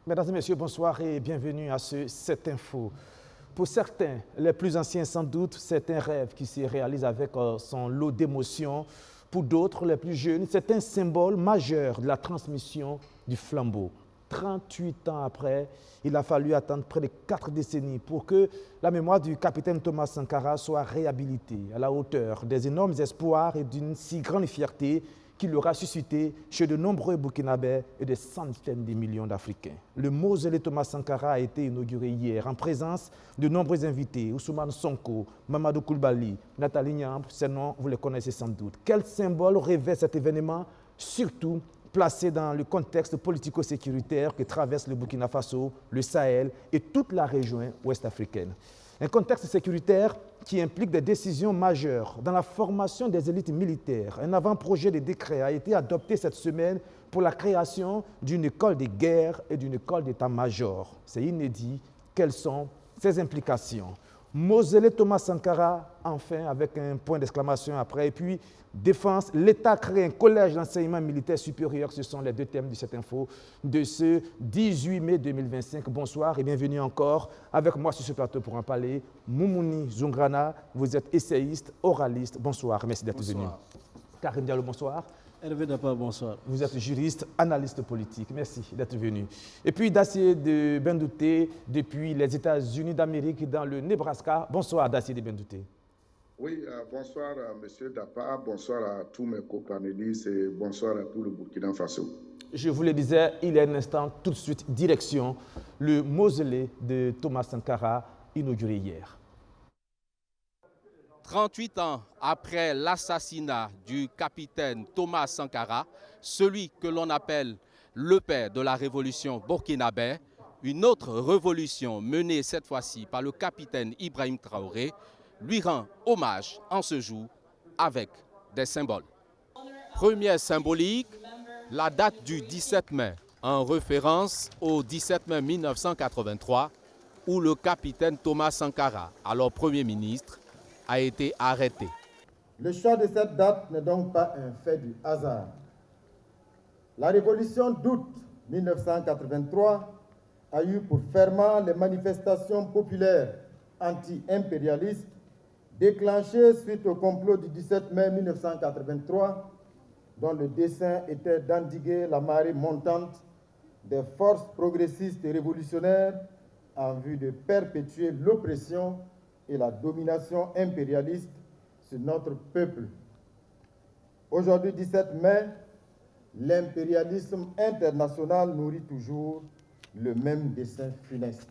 Mesdames et messieurs, bonsoir et bienvenue à ce 7 Info. Pour certains, les plus anciens sans doute, c'est un rêve qui se réalise avec son lot d'émotions. Pour d'autres, les plus jeunes, c'est un symbole majeur de la transmission du flambeau. 38 ans après, il a fallu attendre près de 4 décennies pour que la mémoire du capitaine Thomas Sankara soit réhabilitée à la hauteur des énormes espoirs et d'une si grande fierté qu'il aura suscité chez de nombreux Burkinabés et des centaines de millions d'Africains. Le mausolée Thomas Sankara a été inauguré hier en présence de nombreux invités, Ousmane Sonko, Mamadou Koulibaly, Nathalie Nyamp, ces noms, vous les connaissez sans doute. Quel symbole revêt cet événement, surtout placé dans le contexte politico-sécuritaire que traverse le Burkina Faso, le Sahel et toute la région ouest-africaine? Un contexte sécuritaire qui implique des décisions majeures dans la formation des élites militaires. Un avant-projet de décret a été adopté cette semaine pour la création d'une école de guerre et d'une école d'état-major. C'est inédit. Quelles sont ses implications? Mausolée Thomas Sankara, enfin, avec un point d'exclamation après. Et puis, défense, l'État crée un collège d'enseignement militaire supérieur. Ce sont les deux thèmes de cette info de ce 18 mai 2025. Bonsoir et bienvenue encore avec moi sur ce plateau pour en parler. Moumouni Zoungrana, vous êtes essayiste, oraliste. Bonsoir, merci d'être venu. Karim Diallo, bonsoir. Hervé Dapa, bonsoir. Vous êtes juriste, analyste politique. Merci d'être venu. Et puis Dacier de Bendouté, depuis les États-Unis d'Amérique, dans le Nebraska. Bonsoir, Dacier de Bendouté. Oui, bonsoir à M. Dapa, bonsoir à tous mes co-panélistes et bonsoir à tout le Burkina Faso. Je vous le disais, il y a un instant, tout de suite, direction le mausolée de Thomas Sankara, inauguré hier. 38 ans après l'assassinat du capitaine Thomas Sankara, celui que l'on appelle le père de la révolution burkinabé, une autre révolution menée cette fois-ci par le capitaine Ibrahim Traoré, lui rend hommage en ce jour avec des symboles. Première symbolique, la date du 17 mai, en référence au 17 mai 1983, où le capitaine Thomas Sankara, alors Premier ministre, a été arrêté. Le choix de cette date n'est donc pas un fait du hasard. La révolution d'août 1983 a eu pour ferment les manifestations populaires anti-impérialistes déclenchées suite au complot du 17 mai 1983, dont le dessein était d'endiguer la marée montante des forces progressistes et révolutionnaires en vue de perpétuer l'oppression et la domination impérialiste sur notre peuple. Aujourd'hui, 17 mai, l'impérialisme international nourrit toujours le même dessein funeste.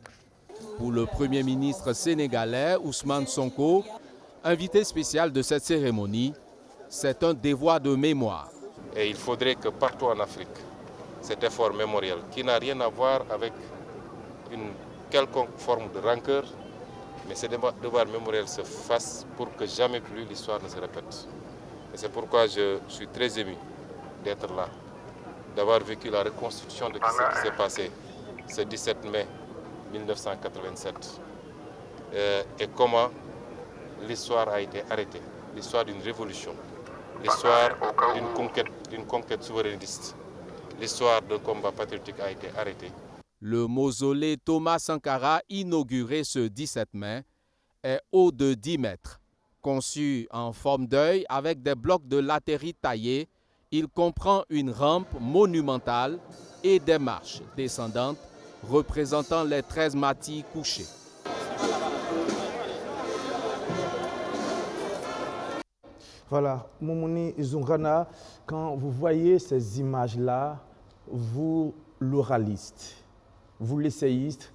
Pour le Premier ministre sénégalais, Ousmane Sonko, invité spécial de cette cérémonie, c'est un devoir de mémoire. Et il faudrait que partout en Afrique, cet effort mémoriel, qui n'a rien à voir avec une quelconque forme de rancœur, mais ce devoir mémoriel se fasse pour que jamais plus l'histoire ne se répète. Et c'est pourquoi je suis très ému d'être là, d'avoir vécu la reconstitution de ce qui s'est passé ce 17 mai 1987 et comment l'histoire a été arrêtée, l'histoire d'une révolution, l'histoire d'une conquête souverainiste, l'histoire d'un combat patriotique a été arrêtée. Le mausolée Thomas Sankara, inauguré ce 17 mai, est haut de 10 mètres. Conçu en forme d'œil avec des blocs de latérite taillés, il comprend une rampe monumentale et des marches descendantes représentant les 13 martyrs couchés. Voilà, Moumouni Zoungrana, quand vous voyez ces images-là, vous, l'oraliste, vous, l'essayiste,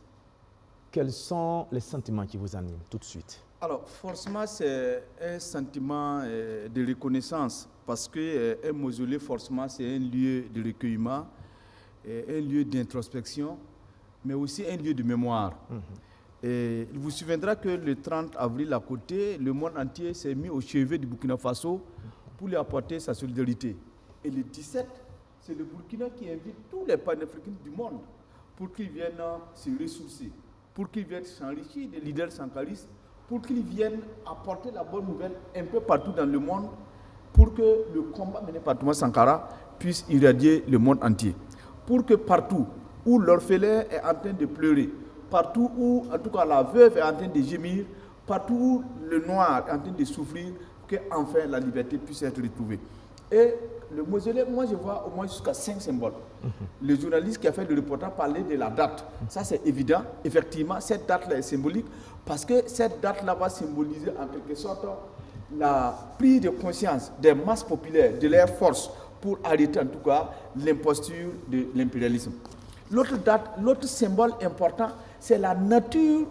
quels sont les sentiments qui vous animent tout de suite? Alors, forcément, c'est un sentiment de reconnaissance parce qu'un mausolée, forcément, c'est un lieu de recueillement, un lieu d'introspection, mais aussi un lieu de mémoire. Et il vous souviendra que le 30 avril, à côté, le monde entier s'est mis au chevet du Burkina Faso pour lui apporter sa solidarité. Et le 17, c'est le Burkina qui invite tous les panafricains du monde pour qu'ils viennent se ressourcer, pour qu'ils viennent s'enrichir des leaders sankaristes, pour qu'ils viennent apporter la bonne nouvelle un peu partout dans le monde, pour que le combat mené par Thomas Sankara puisse irradier le monde entier. Pour que partout où l'orphelin est en train de pleurer, partout où, en tout cas, la veuve est en train de gémir, partout où le noir est en train de souffrir, qu'enfin la liberté puisse être retrouvée. Et le mausolée, moi je vois au moins jusqu'à 5 symboles. Le journaliste qui a fait le reportage parlait de la date. Ça c'est évident, effectivement, cette date-là est symbolique parce que cette date-là va symboliser en quelque sorte la prise de conscience des masses populaires, de leur force pour arrêter en tout cas l'imposture de l'impérialisme. L'autre date, l'autre symbole important, c'est la nature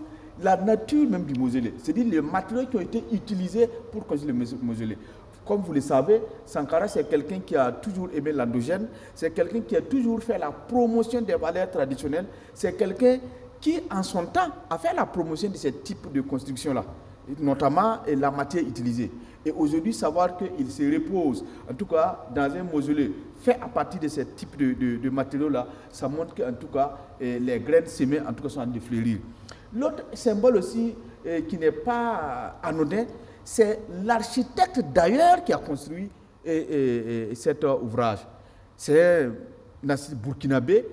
même du mausolée, c'est-à-dire les matériaux qui ont été utilisés pour construire le mausolée. Comme vous le savez, Sankara, c'est quelqu'un qui a toujours aimé l'endogène, c'est quelqu'un qui a toujours fait la promotion des valeurs traditionnelles, c'est quelqu'un qui, en son temps, a fait la promotion de ce type de construction-là, notamment la matière utilisée. Et aujourd'hui, savoir qu'il se repose, en tout cas, dans un mausolée fait à partir de ce type de matériaux-là, ça montre qu'en tout cas, les graines semées, en tout cas, sont en train de fleurir. L'autre symbole aussi, qui n'est pas anodin, c'est l'architecte d'ailleurs qui a construit cet ouvrage. C'est Nassir Burkinabé.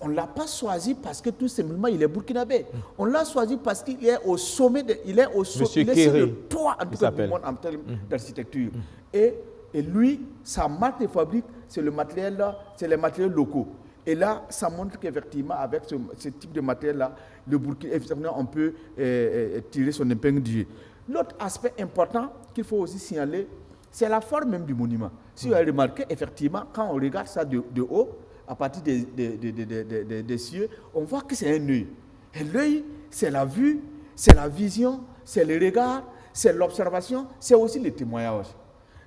On ne l'a pas choisi parce que tout simplement il est burkinabé. On l'a choisi parce qu'il est au sommet, il est sur le toit en tout cas, du monde en termes d'architecture. Et lui, sa marque de fabrique, c'est le matériel, c'est les matériaux locaux. Et là, ça montre qu'effectivement, avec ce type de matériel-là, le Burkina, effectivement, on peut tirer son épingle du jeu. L'autre aspect important qu'il faut aussi signaler, c'est la forme même du monument. Si vous avez remarqué, effectivement, quand on regarde ça de haut, à partir des cieux, on voit que c'est un œil. Et l'œil, c'est la vue, c'est la vision, c'est le regard, c'est l'observation, c'est aussi le témoignage.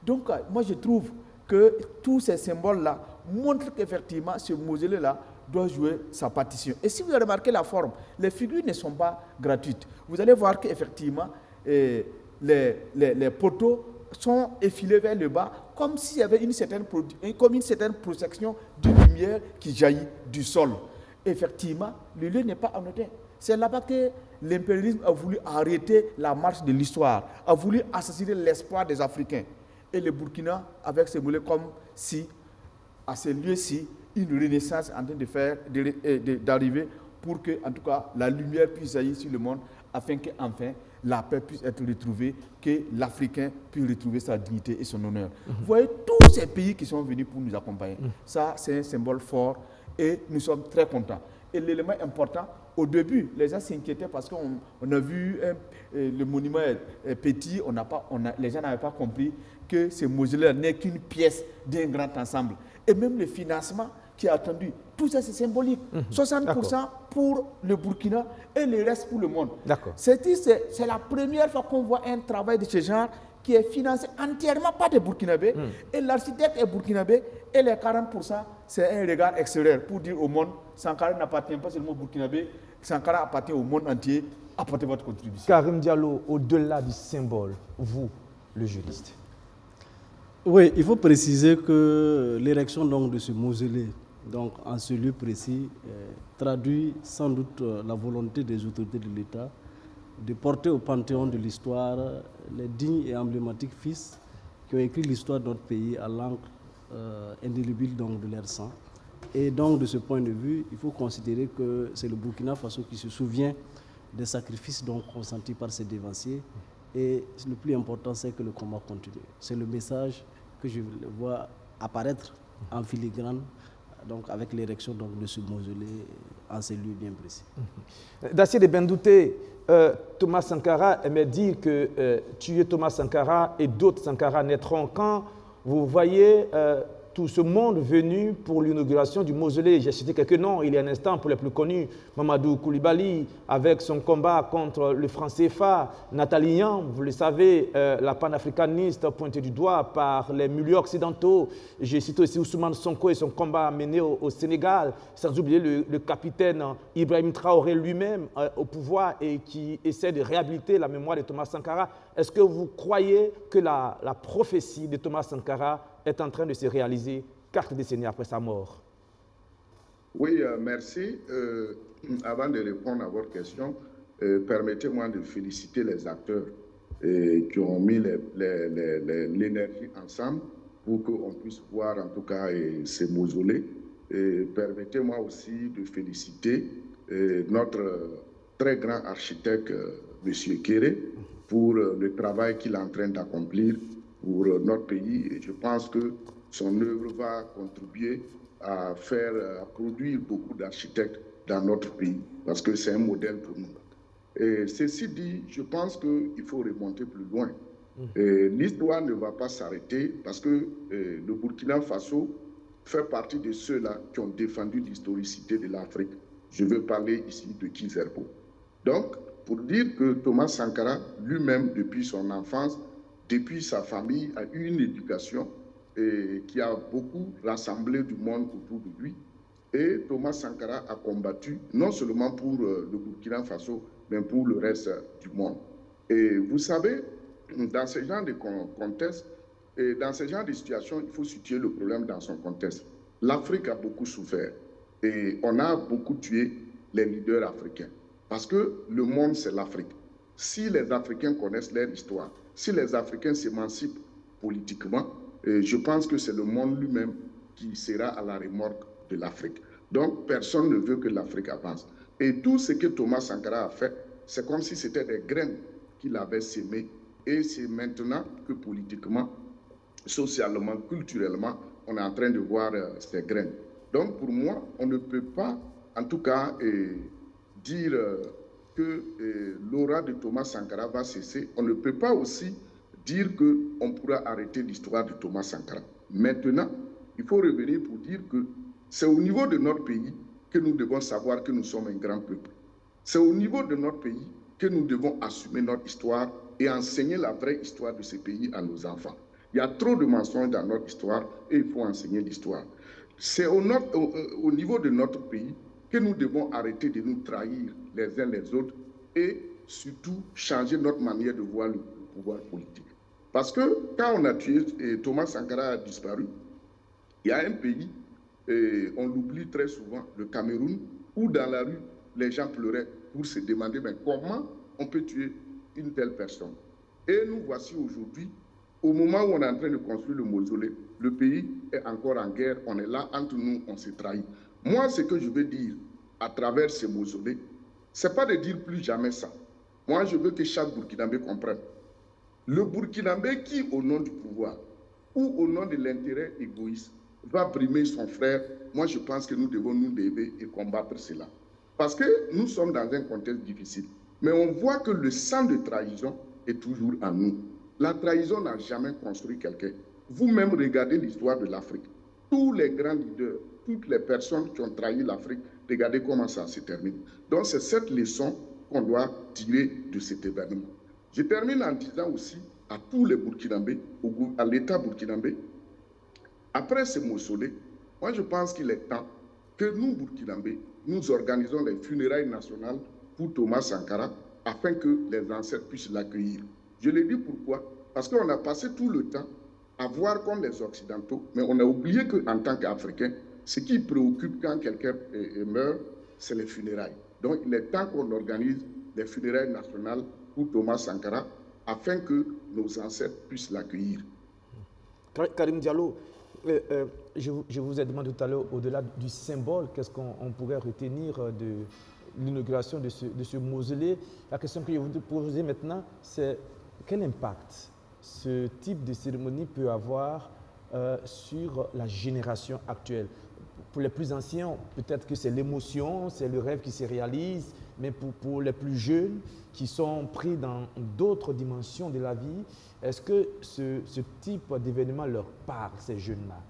Donc, moi, je trouve que tous ces symboles-là montrent qu'effectivement, ce mausolée-là doit jouer sa partition. Et si vous avez remarqué la forme, les figures ne sont pas gratuites. Vous allez voir qu'effectivement, les poteaux sont effilés vers le bas, comme s'il y avait une certaine projection de lumière qui jaillit du sol. Effectivement, le lieu n'est pas anodin. C'est là-bas que l'impérialisme a voulu arrêter la marche de l'histoire, a voulu assassiner l'espoir des Africains. Et le Burkina, avec ces moulins, comme si, à ce lieu-ci, une renaissance est en train de faire, d'arriver pour que, en tout cas, la lumière puisse jaillir sur le monde, afin qu'enfin, la paix puisse être retrouvée, que l'Africain puisse retrouver sa dignité et son honneur. Vous voyez tous ces pays qui sont venus pour nous accompagner. Ça, c'est un symbole fort et nous sommes très contents. Et l'élément important, au début, les gens s'inquiétaient parce qu'on a vu le monument est petit, les gens n'avaient pas compris que ce mausolée n'est qu'une pièce d'un grand ensemble. Et même le financement qui est attendu, tout ça c'est symbolique. 60% pour le Burkina et le reste pour le monde. C'est la première fois qu'on voit un travail de ce genre qui est financé entièrement par des Burkinabés. Et l'architecte est burkinabé et les 40%, c'est un regard extérieur pour dire au monde, Sankara n'appartient pas seulement au Burkinabé, Sankara appartient au monde entier, apportez votre contribution. Karim Diallo, au-delà du symbole, vous, le juriste. Oui, il faut préciser que l'érection donc, de ce mausolée, donc, en ce lieu précis, traduit sans doute la volonté des autorités de l'État de porter au panthéon de l'histoire les dignes et emblématiques fils qui ont écrit l'histoire de notre pays à l'encre indélébile donc, de leur sang. Et donc, de ce point de vue, il faut considérer que c'est le Burkina Faso qui se souvient des sacrifices donc, consentis par ses dévanciers. Et le plus important, c'est que le combat continue. C'est le message que je vois apparaître en filigrane donc avec l'érection de ce mausolée en ces lieux bien précis. Dacier de Bendouté, Thomas Sankara aimait dire que tuer Thomas Sankara et d'autres Sankara naîtront quand vous voyez tout ce monde venu pour l'inauguration du mausolée. J'ai cité quelques noms il y a un instant pour les plus connus. Mamadou Koulibaly avec son combat contre le franc CFA. Nathalie Yan, vous le savez, la panafricaniste pointée du doigt par les milieux occidentaux. J'ai cité aussi Ousmane Sonko et son combat mené au Sénégal. Sans oublier le capitaine Ibrahim Traoré lui-même au pouvoir et qui essaie de réhabiliter la mémoire de Thomas Sankara. Est-ce que vous croyez que la prophétie de Thomas Sankara est en train de se réaliser 4 décennies après sa mort? Oui, merci. Avant de répondre à votre question, permettez-moi de féliciter les acteurs qui ont mis l'énergie ensemble pour qu'on puisse voir en tout cas ces mausolées. permettez-moi aussi de féliciter notre très grand architecte, M. Kéré, pour le travail qu'il est en train d'accomplir pour notre pays. Et je pense que son œuvre va contribuer à produire beaucoup d'architectes dans notre pays, parce que c'est un modèle pour nous. Et ceci dit, je pense qu'il faut remonter plus loin. L'histoire ne va pas s'arrêter parce que le Burkina Faso fait partie de ceux-là qui ont défendu l'historicité de l'Afrique. Je veux parler ici de Kizerbo. Donc, pour dire que Thomas Sankara, lui-même, depuis son enfance, depuis sa famille, a eu une éducation qui a beaucoup rassemblé du monde autour de lui. Et Thomas Sankara a combattu non seulement pour le Burkina Faso, mais pour le reste du monde. Et vous savez, dans ce genre de contexte, et dans ce genre de situation, il faut situer le problème dans son contexte. L'Afrique a beaucoup souffert et on a beaucoup tué les leaders africains. Parce que le monde, c'est l'Afrique. Si les Africains connaissent leur histoire, si les Africains s'émancipent politiquement, je pense que c'est le monde lui-même qui sera à la remorque de l'Afrique. Donc, personne ne veut que l'Afrique avance. Et tout ce que Thomas Sankara a fait, c'est comme si c'était des graines qu'il avait sémées. Et c'est maintenant que politiquement, socialement, culturellement, on est en train de voir ces graines. Donc, pour moi, on ne peut pas, en tout cas, dire que l'aura de Thomas Sankara va cesser. On ne peut pas aussi dire qu'on pourra arrêter l'histoire de Thomas Sankara. Maintenant, il faut revenir pour dire que c'est au niveau de notre pays que nous devons savoir que nous sommes un grand peuple. C'est au niveau de notre pays que nous devons assumer notre histoire et enseigner la vraie histoire de ce pays à nos enfants. Il y a trop de mensonges dans notre histoire et il faut enseigner l'histoire. C'est au niveau de notre pays que nous devons arrêter de nous trahir les uns les autres et surtout changer notre manière de voir le pouvoir politique. Parce que quand on a tué et Thomas Sankara a disparu, il y a un pays, on l'oublie très souvent, le Cameroun, où dans la rue, les gens pleuraient pour se demander mais comment on peut tuer une telle personne. Et nous voici aujourd'hui, au moment où on est en train de construire le mausolée, le pays est encore en guerre, on est là, entre nous, on s'est trahis. Moi, ce que je veux dire à travers ce mausolée, ce n'est pas de dire plus jamais ça. Moi, je veux que chaque Burkinabé comprenne. Le Burkinabé qui, au nom du pouvoir ou au nom de l'intérêt égoïste, va brimer son frère, moi, je pense que nous devons nous lever et combattre cela. Parce que nous sommes dans un contexte difficile. Mais on voit que le sang de trahison est toujours en nous. La trahison n'a jamais construit quelqu'un. Vous-même, regardez l'histoire de l'Afrique. Tous les grands leaders, toutes les personnes qui ont trahi l'Afrique, regardez comment ça se termine. Donc, c'est cette leçon qu'on doit tirer de cet événement. Je termine en disant aussi à tous les Burkinabés, à l'État burkinabé, après ce mausolée, moi je pense qu'il est temps que nous, Burkinabés, nous organisons les funérailles nationales pour Thomas Sankara afin que les ancêtres puissent l'accueillir. Je le dis pourquoi? Parce qu'on a passé tout le temps à voir comme les Occidentaux, mais on a oublié qu'en tant qu'Africains, ce qui préoccupe quand quelqu'un meurt, c'est les funérailles. Donc il est temps qu'on organise les funérailles nationales pour Thomas Sankara afin que nos ancêtres puissent l'accueillir. Karim Diallo, je vous ai demandé tout à l'heure, au-delà du symbole, qu'est-ce qu'on pourrait retenir de l'inauguration de ce mausolée? La question que je vous pose maintenant, c'est quel impact ce type de cérémonie peut avoir sur la génération actuelle? Pour les plus anciens, peut-être que c'est l'émotion, c'est le rêve qui se réalise, mais pour les plus jeunes qui sont pris dans d'autres dimensions de la vie, est-ce que ce type d'événement leur parle, ces jeunes-là?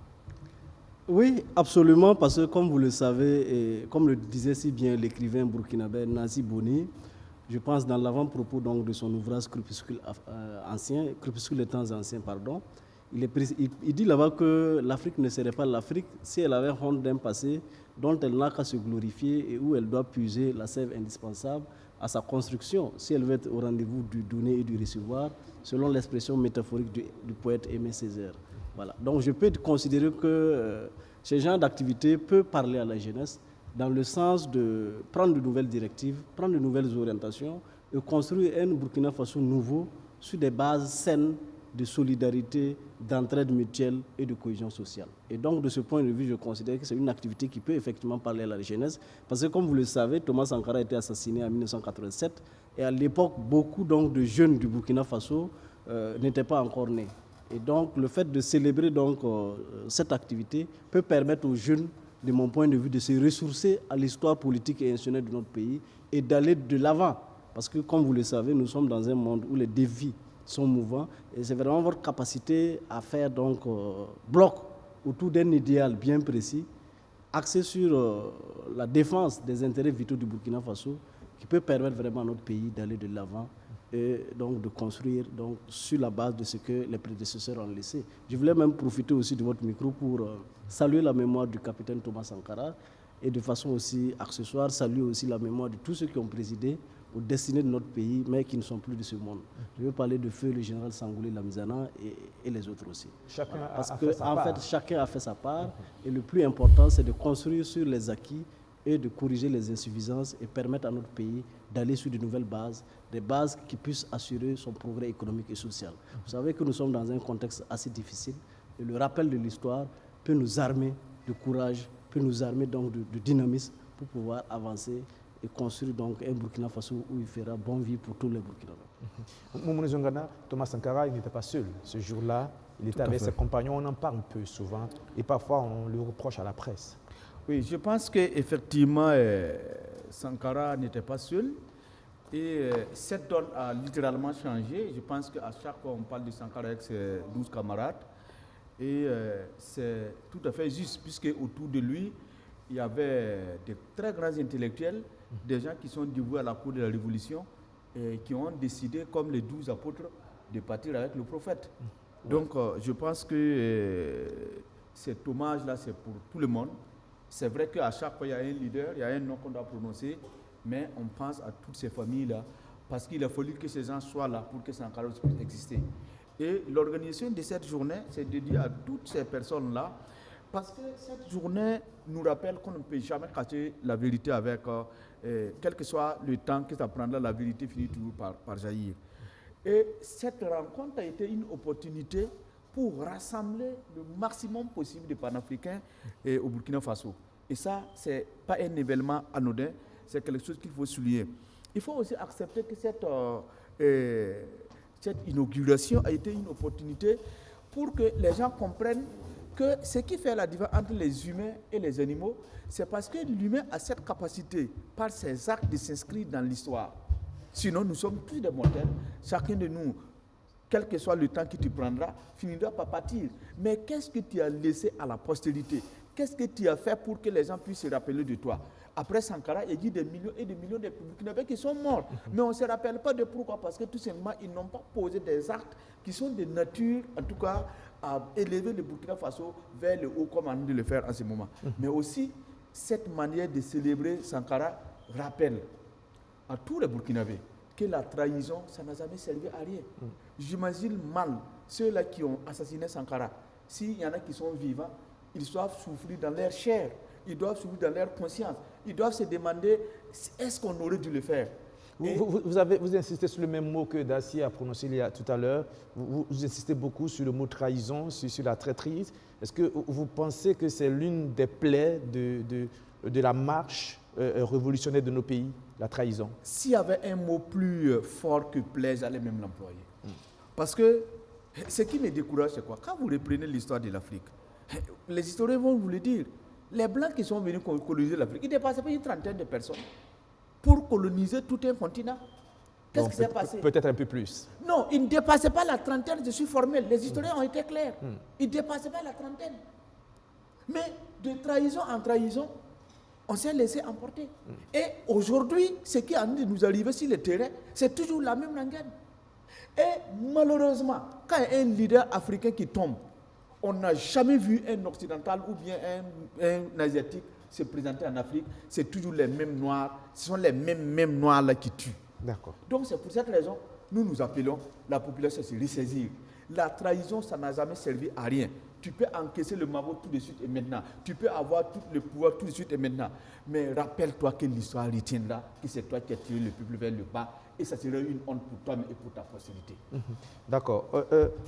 Oui, absolument, parce que comme vous le savez, et comme le disait si bien l'écrivain burkinabé Nazi Boni, je pense dans l'avant-propos donc de son ouvrage Crépuscule des temps anciens, pardon, il dit là-bas que l'Afrique ne serait pas l'Afrique si elle avait honte d'un passé dont elle n'a qu'à se glorifier et où elle doit puiser la sève indispensable à sa construction, si elle veut être au rendez-vous du donner et du recevoir, selon l'expression métaphorique du poète Aimé Césaire. Voilà. Donc je peux considérer que ce genre d'activité peut parler à la jeunesse dans le sens de prendre de nouvelles directives, prendre de nouvelles orientations et construire un Burkina Faso nouveau sur des bases saines de solidarité, d'entraide mutuelle et de cohésion sociale. Et donc, de ce point de vue, je considère que c'est une activité qui peut effectivement parler à la jeunesse, parce que comme vous le savez, Thomas Sankara a été assassiné en 1987, et à l'époque, beaucoup donc, de jeunes du Burkina Faso n'étaient pas encore nés. Et donc, le fait de célébrer donc, cette activité peut permettre aux jeunes, de mon point de vue, de se ressourcer à l'histoire politique et institutionnelle de notre pays et d'aller de l'avant. Parce que, comme vous le savez, nous sommes dans un monde où les défis sont mouvants et c'est vraiment votre capacité à faire donc, bloc autour d'un idéal bien précis, axé sur la défense des intérêts vitaux du Burkina Faso, qui peut permettre vraiment à notre pays d'aller de l'avant et donc de construire donc, sur la base de ce que les prédécesseurs ont laissé. Je voulais même profiter aussi de votre micro pour saluer la mémoire du capitaine Thomas Sankara et de façon aussi accessoire, saluer aussi la mémoire de tous ceux qui ont présidé aux destinées de notre pays, mais qui ne sont plus de ce monde. Je veux parler de feu le général Sangoulé Lamizana et les autres aussi. Chacun Parce a que, fait sa en part. fait, chacun a fait sa part, et le plus important, c'est de construire sur les acquis et de corriger les insuffisances et permettre à notre pays d'aller sur de nouvelles bases, des bases qui puissent assurer son progrès économique et social. Vous savez que nous sommes dans un contexte assez difficile et le rappel de l'histoire peut nous armer de courage, peut nous armer donc de dynamisme pour pouvoir avancer et construire donc un Burkina Faso où il fera bon vivre pour tous les Burkinabés. Moumouni Zongana, Thomas Sankara, il n'était pas seul. Ce jour-là, il était avec ses compagnons, on en parle peu souvent et parfois on le reproche à la presse. Oui, je pense qu'effectivement, Sankara n'était pas seul. Et cette donne a littéralement changé. Je pense qu'à chaque fois, on parle de Sankara avec ses 12 camarades. Et c'est tout à fait juste, puisque autour de lui, il y avait de très grands intellectuels, des gens qui sont dévoués à la cause de la Révolution et qui ont décidé, comme les 12 apôtres, de partir avec le prophète. Donc, je pense que cet hommage-là, c'est pour tout le monde. C'est vrai qu'à chaque fois, il y a un leader, il y a un nom qu'on doit prononcer, mais on pense à toutes ces familles-là, parce qu'il a fallu que ces gens soient là pour que Sankara puisse exister. Et l'organisation de cette journée, c'est dédié à toutes ces personnes-là, parce que cette journée nous rappelle qu'on ne peut jamais cacher la vérité avec, quel que soit le temps que ça prendra, la vérité finit toujours par jaillir. Et cette rencontre a été une opportunité pour rassembler le maximum possible de panafricains au Burkina Faso. Et ça, ce n'est pas un événement anodin, c'est quelque chose qu'il faut souligner. Il faut aussi accepter que cette inauguration a été une opportunité pour que les gens comprennent que ce qui fait la différence entre les humains et les animaux, c'est parce que l'humain a cette capacité, par ses actes, de s'inscrire dans l'histoire. Sinon, nous sommes tous des mortels, chacun de nous, quel que soit le temps que tu prendras, finira par partir. Mais qu'est-ce que tu as laissé à la postérité? Qu'est-ce que tu as fait pour que les gens puissent se rappeler de toi? Après Sankara, il y a eu des millions et des millions de Burkinabés qui sont morts. Mais on ne se rappelle pas de pourquoi. Parce que tout simplement, ils n'ont pas posé des actes qui sont de nature, en tout cas, à élever le Burkina Faso vers le haut, comme on a de le faire en ce moment. Mais aussi, cette manière de célébrer Sankara rappelle à tous les Burkinabés que la trahison, ça n'a jamais servi à rien. J'imagine mal ceux-là qui ont assassiné Sankara. S'il y en a qui sont vivants, ils doivent souffrir dans leur chair, ils doivent souffrir dans leur conscience, ils doivent se demander est-ce qu'on aurait dû le faire. Vous insistez sur le même mot que Dacier a prononcé tout à l'heure. Vous insistez beaucoup sur le mot trahison, sur la traîtrise. Est-ce que vous pensez que c'est l'une des plaies de la marche révolutionnaire de nos pays, la trahison? S'il y avait un mot plus fort que plaie, j'allais même l'employer. Parce que ce qui me décourage, c'est quoi? Quand vous reprenez l'histoire de l'Afrique, les historiens vont vous le dire. Les Blancs qui sont venus coloniser l'Afrique, ils ne dépassaient pas une trentaine de personnes pour coloniser tout un continent. Qu'est-ce qui s'est passé? Peut-être un peu plus. Non, ils ne dépassaient pas la trentaine, je suis formel. Les historiens ont été clairs. Ils ne dépassaient pas la trentaine. Mais de trahison en trahison, on s'est laissé emporter. Et aujourd'hui, ce qui a nous arrivé sur le terrain, c'est toujours la même rengaine. Et malheureusement, quand il y a un leader africain qui tombe, on n'a jamais vu un occidental ou bien un asiatique se présenter en Afrique. C'est toujours les mêmes noirs. Ce sont les mêmes noirs là qui tuent. D'accord. Donc c'est pour cette raison, nous appelons la population à se ressaisir. La trahison, ça n'a jamais servi à rien. Tu peux encaisser le magot tout de suite et maintenant. Tu peux avoir tout le pouvoir tout de suite et maintenant. Mais rappelle-toi que l'histoire retiendra que c'est toi qui as tiré le peuple vers le bas et ça serait une honte pour toi et pour ta postérité. D'accord.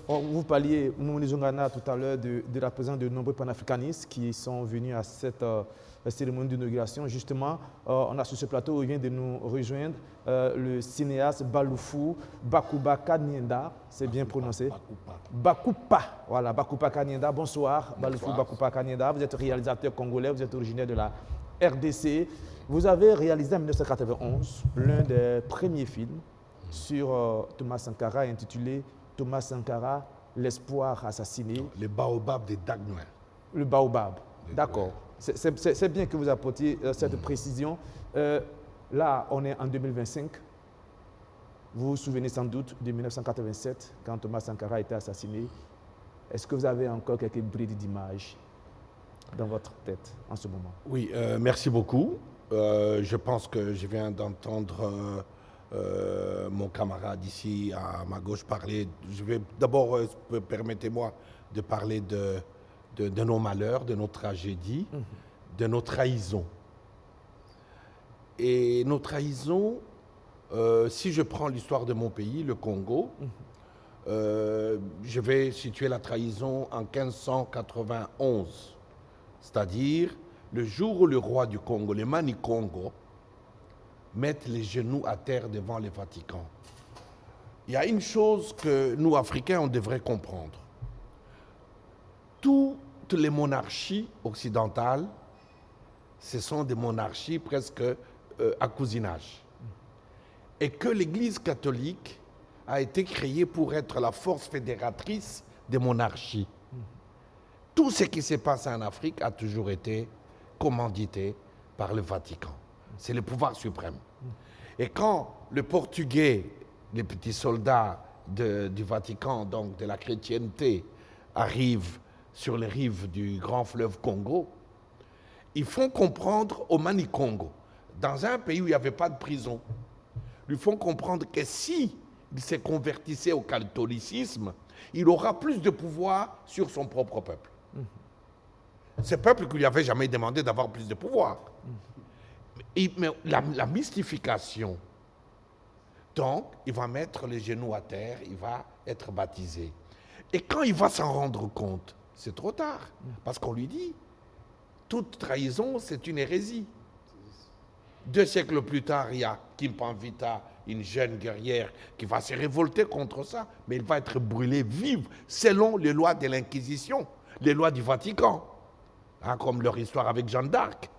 Vous parliez, Moumouni Zongana, tout à l'heure de la présence de nombreux panafricanistes qui sont venus à cette cérémonie d'inauguration. Justement, on a sur ce plateau où il vient de nous rejoindre le cinéaste Baloufou Bakouba Kanyenda, c'est bien prononcé. Bakoupa, voilà, Bakoupa Kanyenda. Bonsoir, Baloufou Bakoupa Kanyenda. Vous êtes réalisateur congolais, vous êtes originaire de la RDC. Vous avez réalisé en 1991 l'un des premiers films sur Thomas Sankara intitulé Thomas Sankara, l'espoir assassiné. Le baobab de Dagnoin. Le baobab, d'accord. C'est bien que vous apportiez cette précision. Là, on est en 2025. Vous vous souvenez sans doute de 1987, quand Thomas Sankara a été assassiné. Est-ce que vous avez encore quelques brides d'images dans votre tête en ce moment? Oui, merci beaucoup. Je pense que je viens d'entendre mon camarade ici à ma gauche parler. Je vais d'abord, permettez-moi de parler de nos malheurs, de nos tragédies, de nos trahisons. Et nos trahisons, si je prends l'histoire de mon pays, le Congo, je vais situer la trahison en 1591, c'est-à-dire le jour où le roi du Congo, le Mani Congo, mettent les genoux à terre devant le Vatican. Il y a une chose que nous, Africains, on devrait comprendre. Toutes les monarchies occidentales, ce sont des monarchies presque à cousinage. Et que l'Église catholique a été créée pour être la force fédératrice des monarchies. Tout ce qui s'est passé en Afrique a toujours été commandité par le Vatican. C'est le pouvoir suprême. Et quand le Portugais, les petits soldats du Vatican, donc de la chrétienté, arrivent sur les rives du grand fleuve Congo, ils font comprendre au Mani Congo, dans un pays où il n'y avait pas de prison, ils font comprendre que si il se convertissait au catholicisme, il aura plus de pouvoir sur son propre peuple. Ce peuple qui lui avait jamais demandé d'avoir plus de pouvoir. Mais la mystification, donc, il va mettre les genoux à terre, il va être baptisé. Et quand il va s'en rendre compte, c'est trop tard, parce qu'on lui dit, toute trahison, c'est une hérésie. 2 siècles plus tard, il y a Kimpanvita, une jeune guerrière qui va se révolter contre ça, mais elle va être brûlée vive selon les lois de l'Inquisition, les lois du Vatican, hein, comme leur histoire avec Jeanne d'Arc.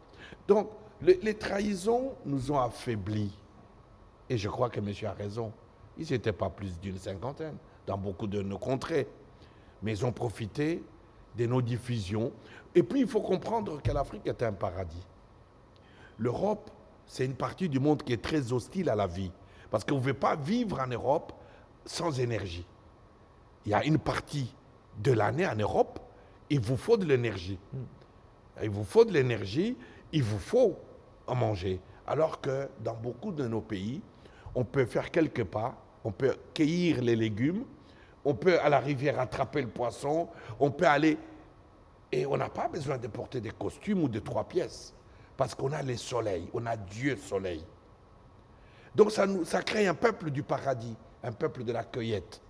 Donc, les trahisons nous ont affaiblis. Et je crois que monsieur a raison. Ils n'étaient pas plus d'une cinquantaine dans beaucoup de nos contrées. Mais ils ont profité de nos diffusions. Et puis, il faut comprendre que l'Afrique est un paradis. L'Europe, c'est une partie du monde qui est très hostile à la vie. Parce que vous ne pouvez pas vivre en Europe sans énergie. Il y a une partie de l'année en Europe, il vous faut de l'énergie. Il vous faut de l'énergie, il vous faut à manger. Alors que dans beaucoup de nos pays, on peut faire quelques pas, on peut cueillir les légumes, on peut à la rivière attraper le poisson, on peut aller... Et on n'a pas besoin de porter des costumes ou de 3 pièces. Parce qu'on a le soleil, on a Dieu soleil. Donc ça crée un peuple du paradis, un peuple de la cueillette.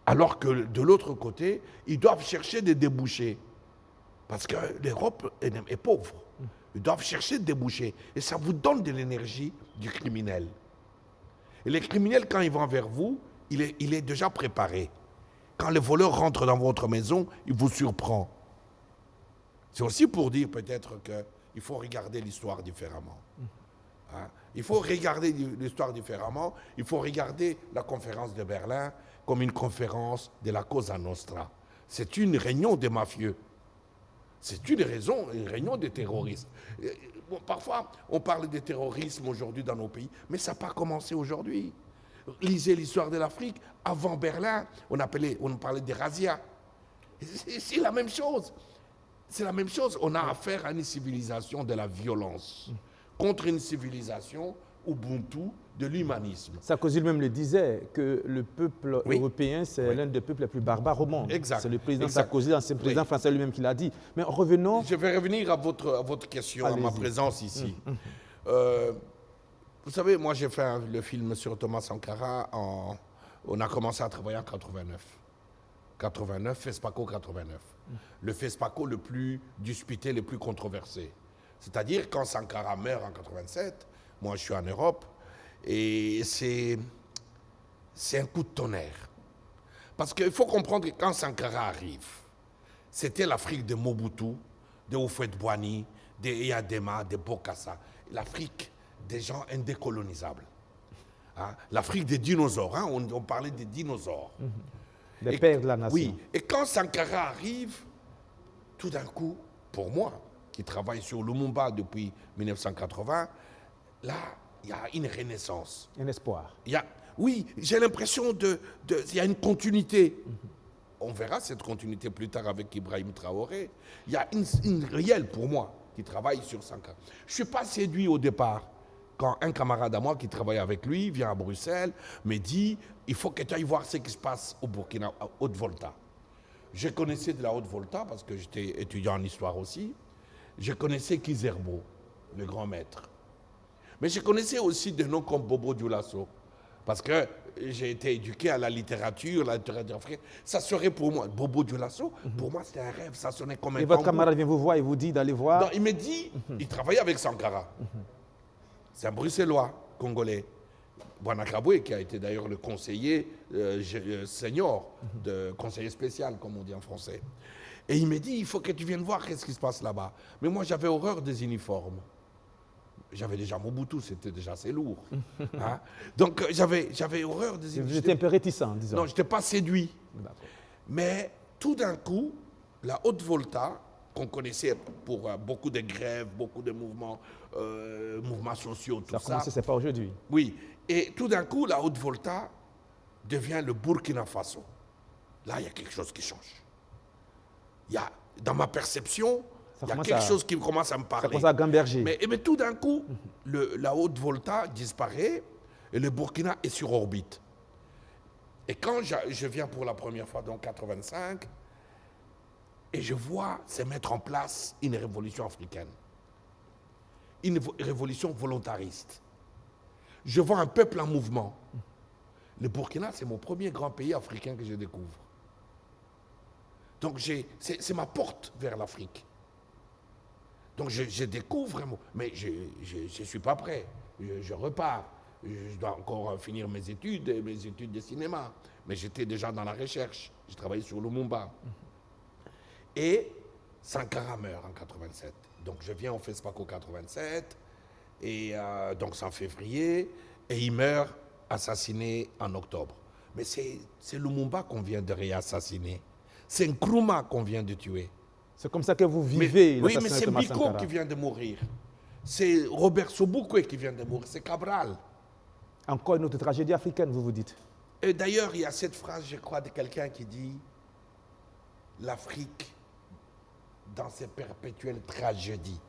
Alors que de l'autre côté, ils doivent chercher des débouchés. Parce que l'Europe est pauvre. Ils doivent chercher des débouchés. Et ça vous donne de l'énergie du criminel. Et les criminels, quand ils vont vers vous, il est déjà préparé. Quand le voleur rentre dans votre maison, il vous surprend. C'est aussi pour dire peut-être qu'il faut regarder l'histoire différemment. Hein? Il faut regarder l'histoire différemment. Il faut regarder la conférence de Berlin comme une conférence de la Cosa Nostra. C'est une réunion des mafieux. C'est une réunion des terroristes. Bon, parfois, on parle de terrorisme aujourd'hui dans nos pays, mais ça n'a pas commencé aujourd'hui. Lisez l'histoire de l'Afrique. Avant Berlin, on parlait des razzias. C'est la même chose. C'est la même chose. On a affaire à une civilisation de la violence contre une civilisation Ubuntu de l'humanisme. Sarkozy lui-même le disait, que le peuple européen, c'est l'un des peuples les plus barbares au monde. C'est le président Sarkozy, l'ancien président français lui-même qui l'a dit. Mais revenons... Je vais revenir à votre question, à ma présence ici. Vous savez, moi j'ai fait le film sur Thomas Sankara, on a commencé à travailler en 89. 89, FESPACO 89. Le FESPACO le plus disputé, le plus controversé. C'est-à-dire quand Sankara meurt en 87, moi je suis en Europe, et c'est un coup de tonnerre. Parce qu'il faut comprendre que quand Sankara arrive, c'était l'Afrique de Mobutu, de Houphouët-Boigny, de Eyadema, de Bokassa. L'Afrique des gens indécolonisables. Hein? L'Afrique des dinosaures, hein? On parlait des dinosaures. Les pères de la nation. Oui, et quand Sankara arrive, tout d'un coup, pour moi, qui travaille sur Lumumba depuis 1980, là, il y a une renaissance. Un espoir. Oui, j'ai l'impression il y a une continuité. On verra cette continuité plus tard avec Ibrahim Traoré. Il y a une réelle, pour moi, qui travaille sur Sankara. Je ne suis pas séduit au départ. Quand un camarade à moi qui travaille avec lui vient à Bruxelles, me dit « Il faut que tu ailles voir ce qui se passe au Burkina, à Haute-Volta ». Je connaissais de la Haute-Volta parce que j'étais étudiant en histoire aussi. Je connaissais Kizerbo, le grand maître. Mais je connaissais aussi des noms comme Bobo Dioulasso. Parce que j'ai été éduqué à la littérature africaine. Ça serait pour moi, Bobo Dioulasso, pour moi c'était un rêve, ça sonnait comme un Et votre tambour. camarade vient vous voir et vous dit d'aller voir? Non, il me dit, il travaillait avec Sankara. C'est un Bruxellois, congolais. Bouanakaboué, qui a été d'ailleurs le conseiller senior, conseiller spécial, comme on dit en français. Et il me dit, il faut que tu viennes voir qu'est-ce qui se passe là-bas. Mais moi, j'avais horreur des uniformes. J'avais déjà Mobutu, c'était déjà assez lourd. Hein? Donc, j'avais horreur des uniformes. Vous étiez un peu réticent, disons. Non, je n'étais pas séduit. Mais tout d'un coup, la Haute-Volta, qu'on connaissait pour beaucoup de grèves, beaucoup de mouvements sociaux, tout ça. Ça, c'est pas aujourd'hui. Oui. Et tout d'un coup, la Haute-Volta devient le Burkina Faso. Là, il y a quelque chose qui change. Dans ma perception, il y a quelque chose qui commence à me parler. Ça commence à gamberger. Mais tout d'un coup, la Haute-Volta disparaît et le Burkina est sur orbite. Et quand je viens pour la première fois, donc 85, et je vois se mettre en place une révolution africaine, une révolution volontariste. Je vois un peuple en mouvement. Le Burkina, c'est mon premier grand pays africain que je découvre. Donc c'est ma porte vers l'Afrique. Donc je découvre vraiment, mais je ne suis pas prêt. Je repars. Je dois encore finir mes études de cinéma. Mais j'étais déjà dans la recherche. J'ai travaillé sur Lumumba. Et Sankara meurt en 87. Donc je viens au FESPACO 87, et donc c'est en février, et il meurt assassiné en octobre. Mais c'est Lumumba qu'on vient de réassassiner. C'est Nkrumah qu'on vient de tuer. C'est comme ça que vous vivez oui, mais l'assassinat c'est de Thomas Biko Sankara. qui vient de mourir. C'est Robert Sobukwe qui vient de mourir. C'est Cabral. Encore une autre tragédie africaine, vous vous dites. Et d'ailleurs, il y a cette phrase, je crois, de quelqu'un qui dit « L'Afrique, dans ses perpétuelles tragédies,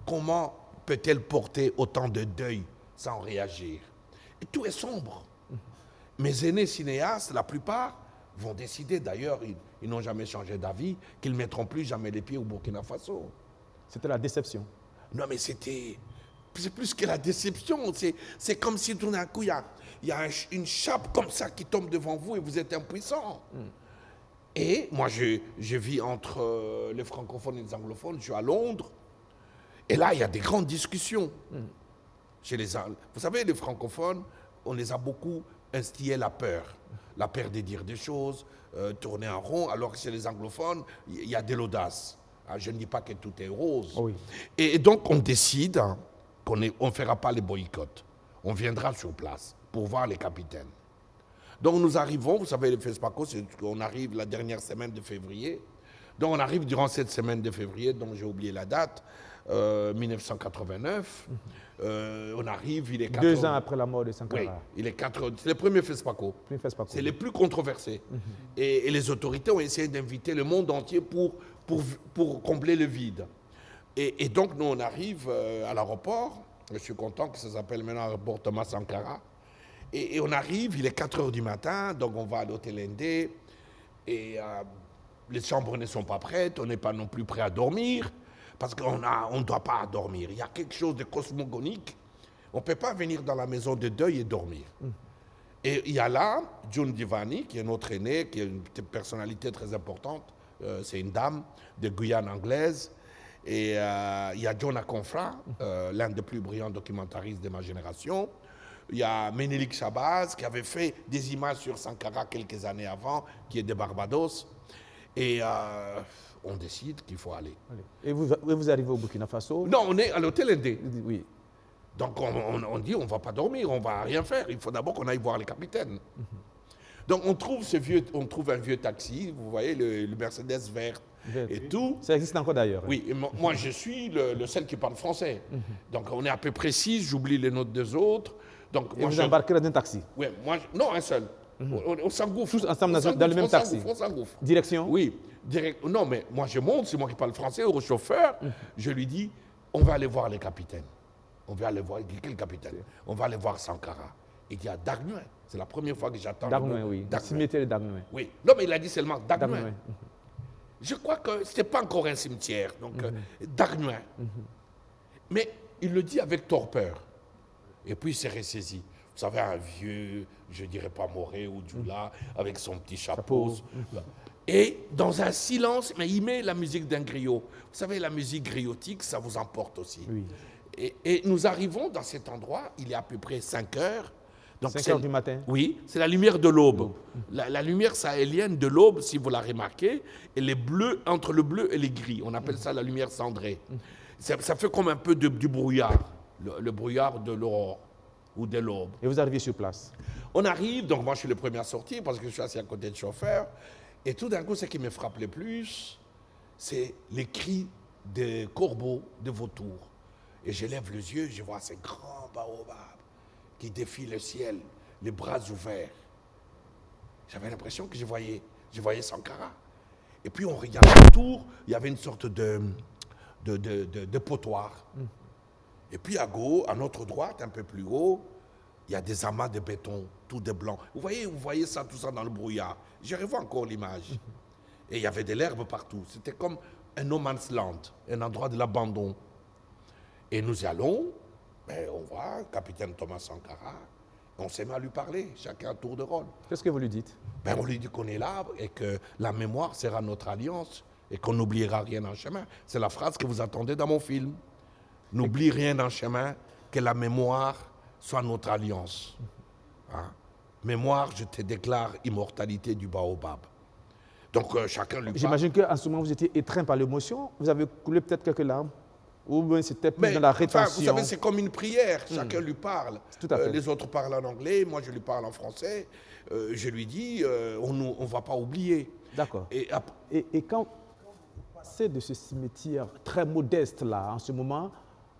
comment peut-elle porter autant de deuil sans réagir ?» Et tout est sombre. Mes aînés cinéastes, la plupart, vont décider, d'ailleurs, ils n'ont jamais changé d'avis, qu'ils ne mettront plus jamais les pieds au Burkina Faso. C'était la déception. Non, mais c'est plus que la déception. C'est comme si tout d'un coup, il y a une chape comme ça qui tombe devant vous et vous êtes impuissant. Et moi, je vis entre les francophones et les anglophones. Je suis à Londres. Et là, il y a des grandes discussions. Vous savez, les francophones, on les a beaucoup instillé la peur. La peur de dire des choses, tourner en rond, alors que chez les anglophones, il y a de l'audace. Je ne dis pas que tout est rose. Oui. Et donc, on décide qu'on ne fera pas les boycotts. On viendra sur place pour voir les capitaines. Donc, nous arrivons, vous savez, le FESPACO, on arrive la dernière semaine de février. Donc, on arrive durant cette semaine de février, dont j'ai oublié la date, 1989. On arrive, il est 4 2 ans après la mort de Sankara. Oui, il est 4 heures. C'est le premier FESPACO. C'est le plus controversé. Et les autorités ont essayé d'inviter le monde entier pour combler le vide. Et donc, nous, on arrive à l'aéroport. Je suis content que ça s'appelle maintenant l'aéroport Thomas Sankara. Et on arrive, il est 4 heures du matin, donc on va à l'hôtel Ndé. Et les chambres ne sont pas prêtes, on n'est pas non plus prêt à dormir, parce qu'on ne doit pas dormir. Il y a quelque chose de cosmogonique. On ne peut pas venir dans la maison de deuil et dormir. Et il y a là June Divani, qui est notre aînée, qui est une personnalité très importante. C'est une dame de Guyane anglaise. Et il y a John Akonfra, l'un des plus brillants documentaristes de ma génération. Il y a Menelik Shabazz, qui avait fait des images sur Sankara quelques années avant, qui est de Barbados. Et on décide qu'il faut aller. Et vous arrivez au Burkina Faso? Non, on est à l'hôtel Indé. Oui. Donc on dit, on ne va pas dormir, on ne va rien faire. Il faut d'abord qu'on aille voir les capitaines. Donc on trouve un vieux taxi, vous voyez, le Mercedes vert et tout. Ça existe encore d'ailleurs. Oui, et moi je suis le seul qui parle français. Donc on est à peu près 6, j'oublie les notes des autres. Donc, et vous embarquez dans un taxi? Oui, non, un seul. On s'engouffre. Tous ensemble dans le même taxi? On s'engouffre. Direction? Oui. Non, mais moi je monte, c'est moi qui parle français, au chauffeur. Je lui dis, on va aller voir les capitaines. On va aller voir, il dit, quel capitaine? On va aller voir Sankara. Il dit, à Dagnuin. C'est la première fois que j'attends. Dagnuin, oui. Cimetière de Dagnuin. Oui. Non, mais il a dit seulement Dagnuin. Je crois que ce n'était pas encore un cimetière. Donc, Dagnuin. Mais il le dit avec torpeur. Et puis il s'est ressaisi. Vous savez, un vieux, je ne dirais pas Moré ou Djoula, avec son petit chapeau. Et dans un silence, mais il met la musique d'un griot. Vous savez, la musique griotique, ça vous emporte aussi. Oui. Et nous arrivons dans cet endroit, il est à peu près 5 heures. Donc 5 heures du matin? Oui, c'est la lumière de l'aube. La lumière sahélienne de l'aube, si vous la remarquez, elle est bleue, entre le bleu et le gris. On appelle ça la lumière cendrée. Ça fait comme un peu du brouillard. Le brouillard de l'aurore ou de l'aube. Et vous arrivez sur place? On arrive, donc moi je suis le premier à sortir parce que je suis assis à côté du chauffeur. Et tout d'un coup, ce qui me frappe le plus, c'est les cris des corbeaux, de vautours. Et je lève les yeux, je vois ces grands baobabs qui défient le ciel, les bras ouverts. J'avais l'impression que je voyais Sankara. Et puis on regarde autour, il y avait une sorte de potoir. Et puis à gauche, à notre droite, un peu plus haut, il y a des amas de béton, tout de blanc. Vous voyez ça, tout ça dans le brouillard. Je revois encore l'image. Et il y avait de l'herbe partout. C'était comme un no man's land, un endroit de l'abandon. Et nous y allons, on voit le capitaine Thomas Sankara, on s'est mis à lui parler, chacun à tour de rôle. Qu'est-ce que vous lui dites? On lui dit qu'on est là et que la mémoire sera notre alliance et qu'on n'oubliera rien en chemin. C'est la phrase que vous attendez dans mon film. N'oublie rien en chemin, que la mémoire soit notre alliance. Hein? Mémoire, je te déclare immortalité du baobab. Donc chacun lui parle. J'imagine qu'en ce moment, vous étiez étreint par l'émotion. Vous avez coulé peut-être quelques larmes. Ou bien c'était plus dans la rétention. Vous savez, c'est comme une prière. Chacun lui parle. Tout à fait. Les autres parlent en anglais, moi je lui parle en français. Je lui dis, on ne va pas oublier. D'accord. Et quand vous passez de ce cimetière très modeste là, en ce moment,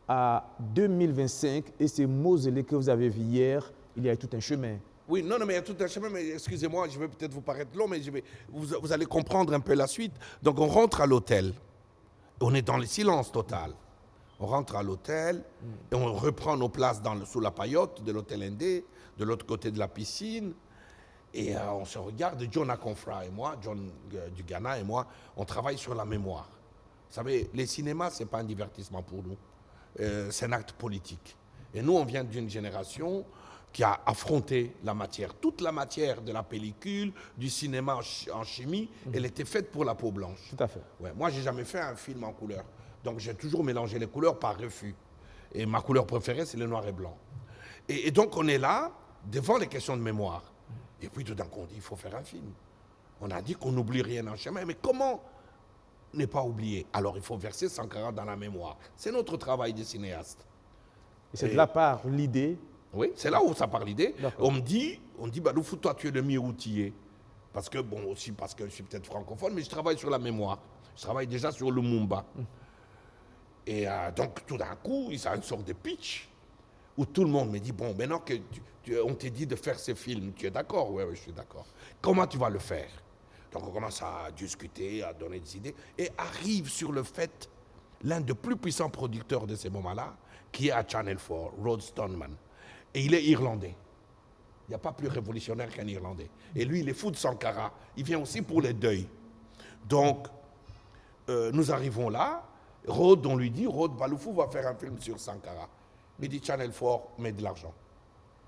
à 2025, et ce mausolée que vous avez vu hier, il y a tout un chemin. Oui, non, mais il y a tout un chemin, mais excusez-moi, je vais peut-être vous paraître long, mais vous allez comprendre un peu la suite. Donc on rentre à l'hôtel, on est dans le silence total. On rentre à l'hôtel et on reprend nos places sous la paillote de l'hôtel Indé, de l'autre côté de la piscine. Et on se regarde, John Akonfra et moi, John du Ghana et moi, on travaille sur la mémoire. Vous savez, les cinémas, ce n'est pas un divertissement pour nous. C'est un acte politique. Et nous, on vient d'une génération qui a affronté la matière. Toute la matière de la pellicule, du cinéma en chimie, elle était faite pour la peau blanche. Tout à fait. Ouais, moi, je n'ai jamais fait un film en couleur. Donc, j'ai toujours mélangé les couleurs par refus. Et ma couleur préférée, c'est le noir et blanc. Et donc, on est là, devant les questions de mémoire. Et puis, tout d'un coup, on dit, il faut faire un film. On a dit qu'on n'oublie rien en chemin. Mais comment ne pas oublier? Alors, il faut verser Sankara dans la mémoire. C'est notre travail de cinéaste. Et c'est de là part l'idée. Oui, c'est là où ça part l'idée. On me dit, Baloufou, toi, tu es le mieux outillé. Parce que, aussi parce que je suis peut-être francophone, mais je travaille sur la mémoire. Je travaille déjà sur le Mumba. Et donc, tout d'un coup, il y a une sorte de pitch où tout le monde me dit, bon, maintenant que on t'a dit de faire ce film, tu es d'accord? Oui, je suis d'accord. Comment tu vas le faire? Donc, on commence à discuter, à donner des idées, et arrive sur le fait l'un des plus puissants producteurs de ces moments-là, qui est à Channel 4, Rod Stoneman. Et il est irlandais. Il n'y a pas plus révolutionnaire qu'un Irlandais. Et lui, il est fou de Sankara. Il vient aussi pour les deuils. Donc, nous arrivons là. Rod, on lui dit, Rod Baloufou va faire un film sur Sankara. Il dit Channel 4 met de l'argent.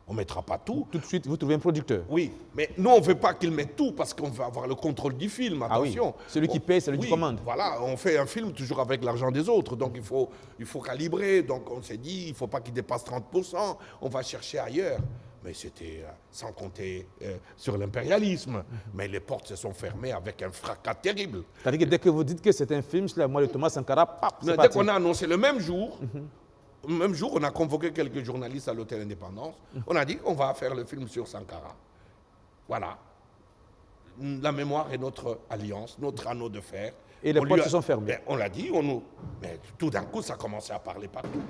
On ne mettra pas tout. Tout de suite, vous trouvez un producteur. Oui, mais nous, on ne veut pas qu'il mette tout parce qu'on veut avoir le contrôle du film. Attention. Ah oui. Celui qui paye, c'est celui qui commande. Voilà, on fait un film toujours avec l'argent des autres. Donc, il faut calibrer. Donc, on s'est dit, il ne faut pas qu'il dépasse 30%. On va chercher ailleurs. Mais c'était sans compter sur l'impérialisme. Mais les portes se sont fermées avec un fracas terrible. C'est-à-dire que dès que vous dites que c'est un film sur la mort de Thomas Sankara, pap, c'est Dès parti. qu'on a annoncé le même jour, on a convoqué quelques journalistes à l'Hôtel Indépendance. On a dit, on va faire le film sur Sankara. Voilà. La mémoire est notre alliance, notre anneau de fer. Et les portes se sont fermées. On l'a dit, mais tout d'un coup, ça a commencé à parler partout.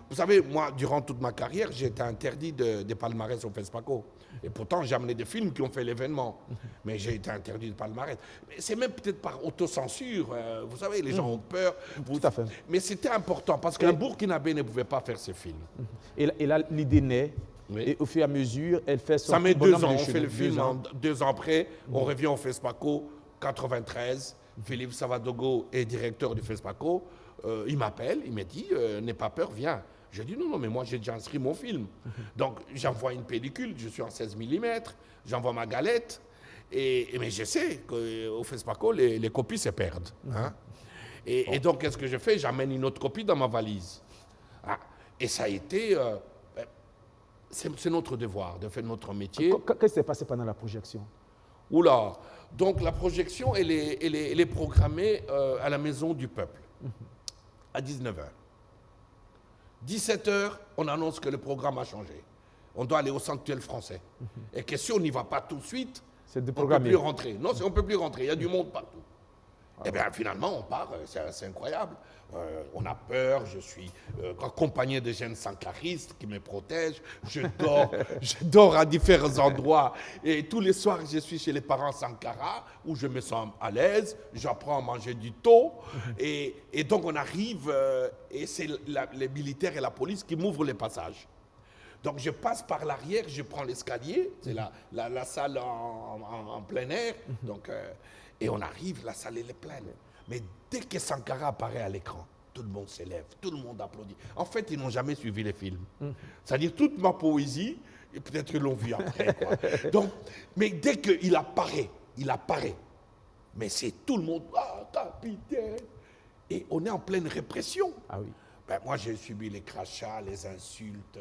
Vous savez, moi, durant toute ma carrière, j'ai été interdit des palmarès au FESPACO. Et pourtant, j'ai amené des films qui ont fait l'événement. Mais j'ai été interdit de palmarès. C'est même peut-être par autocensure. Vous savez, les gens ont peur. Tout à fait. Mais c'était important parce qu'un Burkinabé ne pouvait pas faire ce film. Et là, l'idée naît. Oui. Et au fur et à mesure, elle fait son Ça met bonhomme 2 ans. de On chemin. fait le film 2 ans. 2 ans après. On revient au FESPACO 93. Philippe Savadogo est directeur du FESPACO. Il m'appelle, il me dit n'aie pas peur, viens. Je dis non, mais moi j'ai déjà inscrit mon film. Donc j'envoie une pellicule, je suis en 16 mm, j'envoie ma galette. Mais je sais qu'au FESPACO, les copies se perdent. Hein. Et donc qu'est-ce que je fais? J'amène une autre copie dans ma valise. Ah, et ça a été. C'est notre devoir de faire notre métier. Qu'est-ce qui s'est passé pendant la projection? Oula, donc la projection, elle est programmée à la Maison du Peuple, à 19h. 17h, on annonce que le programme a changé. On doit aller au Sanctuaire français. Et que si on n'y va pas tout de suite, on ne peut plus rentrer. Non, on ne peut plus rentrer, il y a du monde partout. Et bien finalement, on part, c'est incroyable. On a peur, je suis accompagné de jeunes sankaristes qui me protègent. Je dors à différents endroits. Et tous les soirs, je suis chez les parents Sankara, où je me sens à l'aise. J'apprends à manger du thon. Et donc on arrive, et c'est les militaires et la police qui m'ouvrent les passages. Donc je passe par l'arrière, je prends l'escalier, c'est la salle en plein air. Donc, et on arrive, la salle elle est pleine. Mais dès que Sankara apparaît à l'écran, tout le monde s'élève, tout le monde applaudit. En fait, ils n'ont jamais suivi les films. C'est-à-dire toute ma poésie, et peut-être qu'ils l'ont vu après. Quoi. Donc, mais dès qu'il apparaît, mais c'est tout le monde, ah, capitaine. Et on est en pleine répression. Ah oui. Ben, moi, j'ai subi les crachats, les insultes,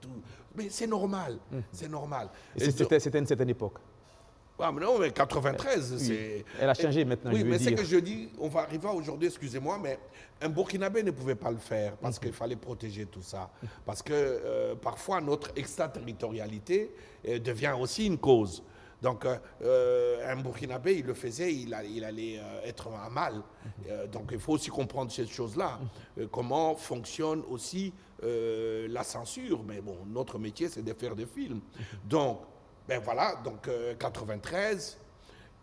tout. Mais c'est normal, c'est normal. C'était une certaine époque. Ah, mais non, mais 93, oui. c'est... Elle a changé maintenant, oui, je veux mais dire. c'est que je dis, on va arriver aujourd'hui, excusez-moi, mais un Burkinabé ne pouvait pas le faire parce qu'il fallait protéger tout ça. Parce que parfois, notre extraterritorialité devient aussi une cause. Donc, un Burkinabé, il le faisait, il allait être à mal. Donc, il faut aussi comprendre ces choses-là. Comment fonctionne aussi la censure. Mais bon, notre métier, c'est de faire des films. Donc, ben voilà, donc 93.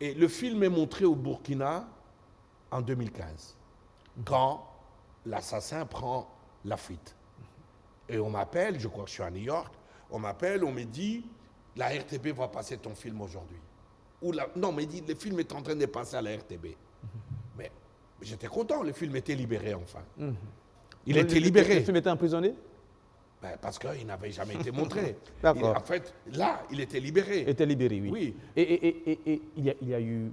Et le film est montré au Burkina en 2015, quand l'assassin prend la fuite. Et on m'appelle, je crois que je suis à New York, on m'appelle, on me dit, la RTB va passer ton film aujourd'hui. Non, on me dit, le film est en train de passer à la RTB. Mais j'étais content, le film était libéré enfin. Il était libéré. Le film était emprisonné? Ben, parce qu'il n'avait jamais été montré. D'accord. En fait, là, il était libéré. Il était libéré, oui. Oui. Et il y a eu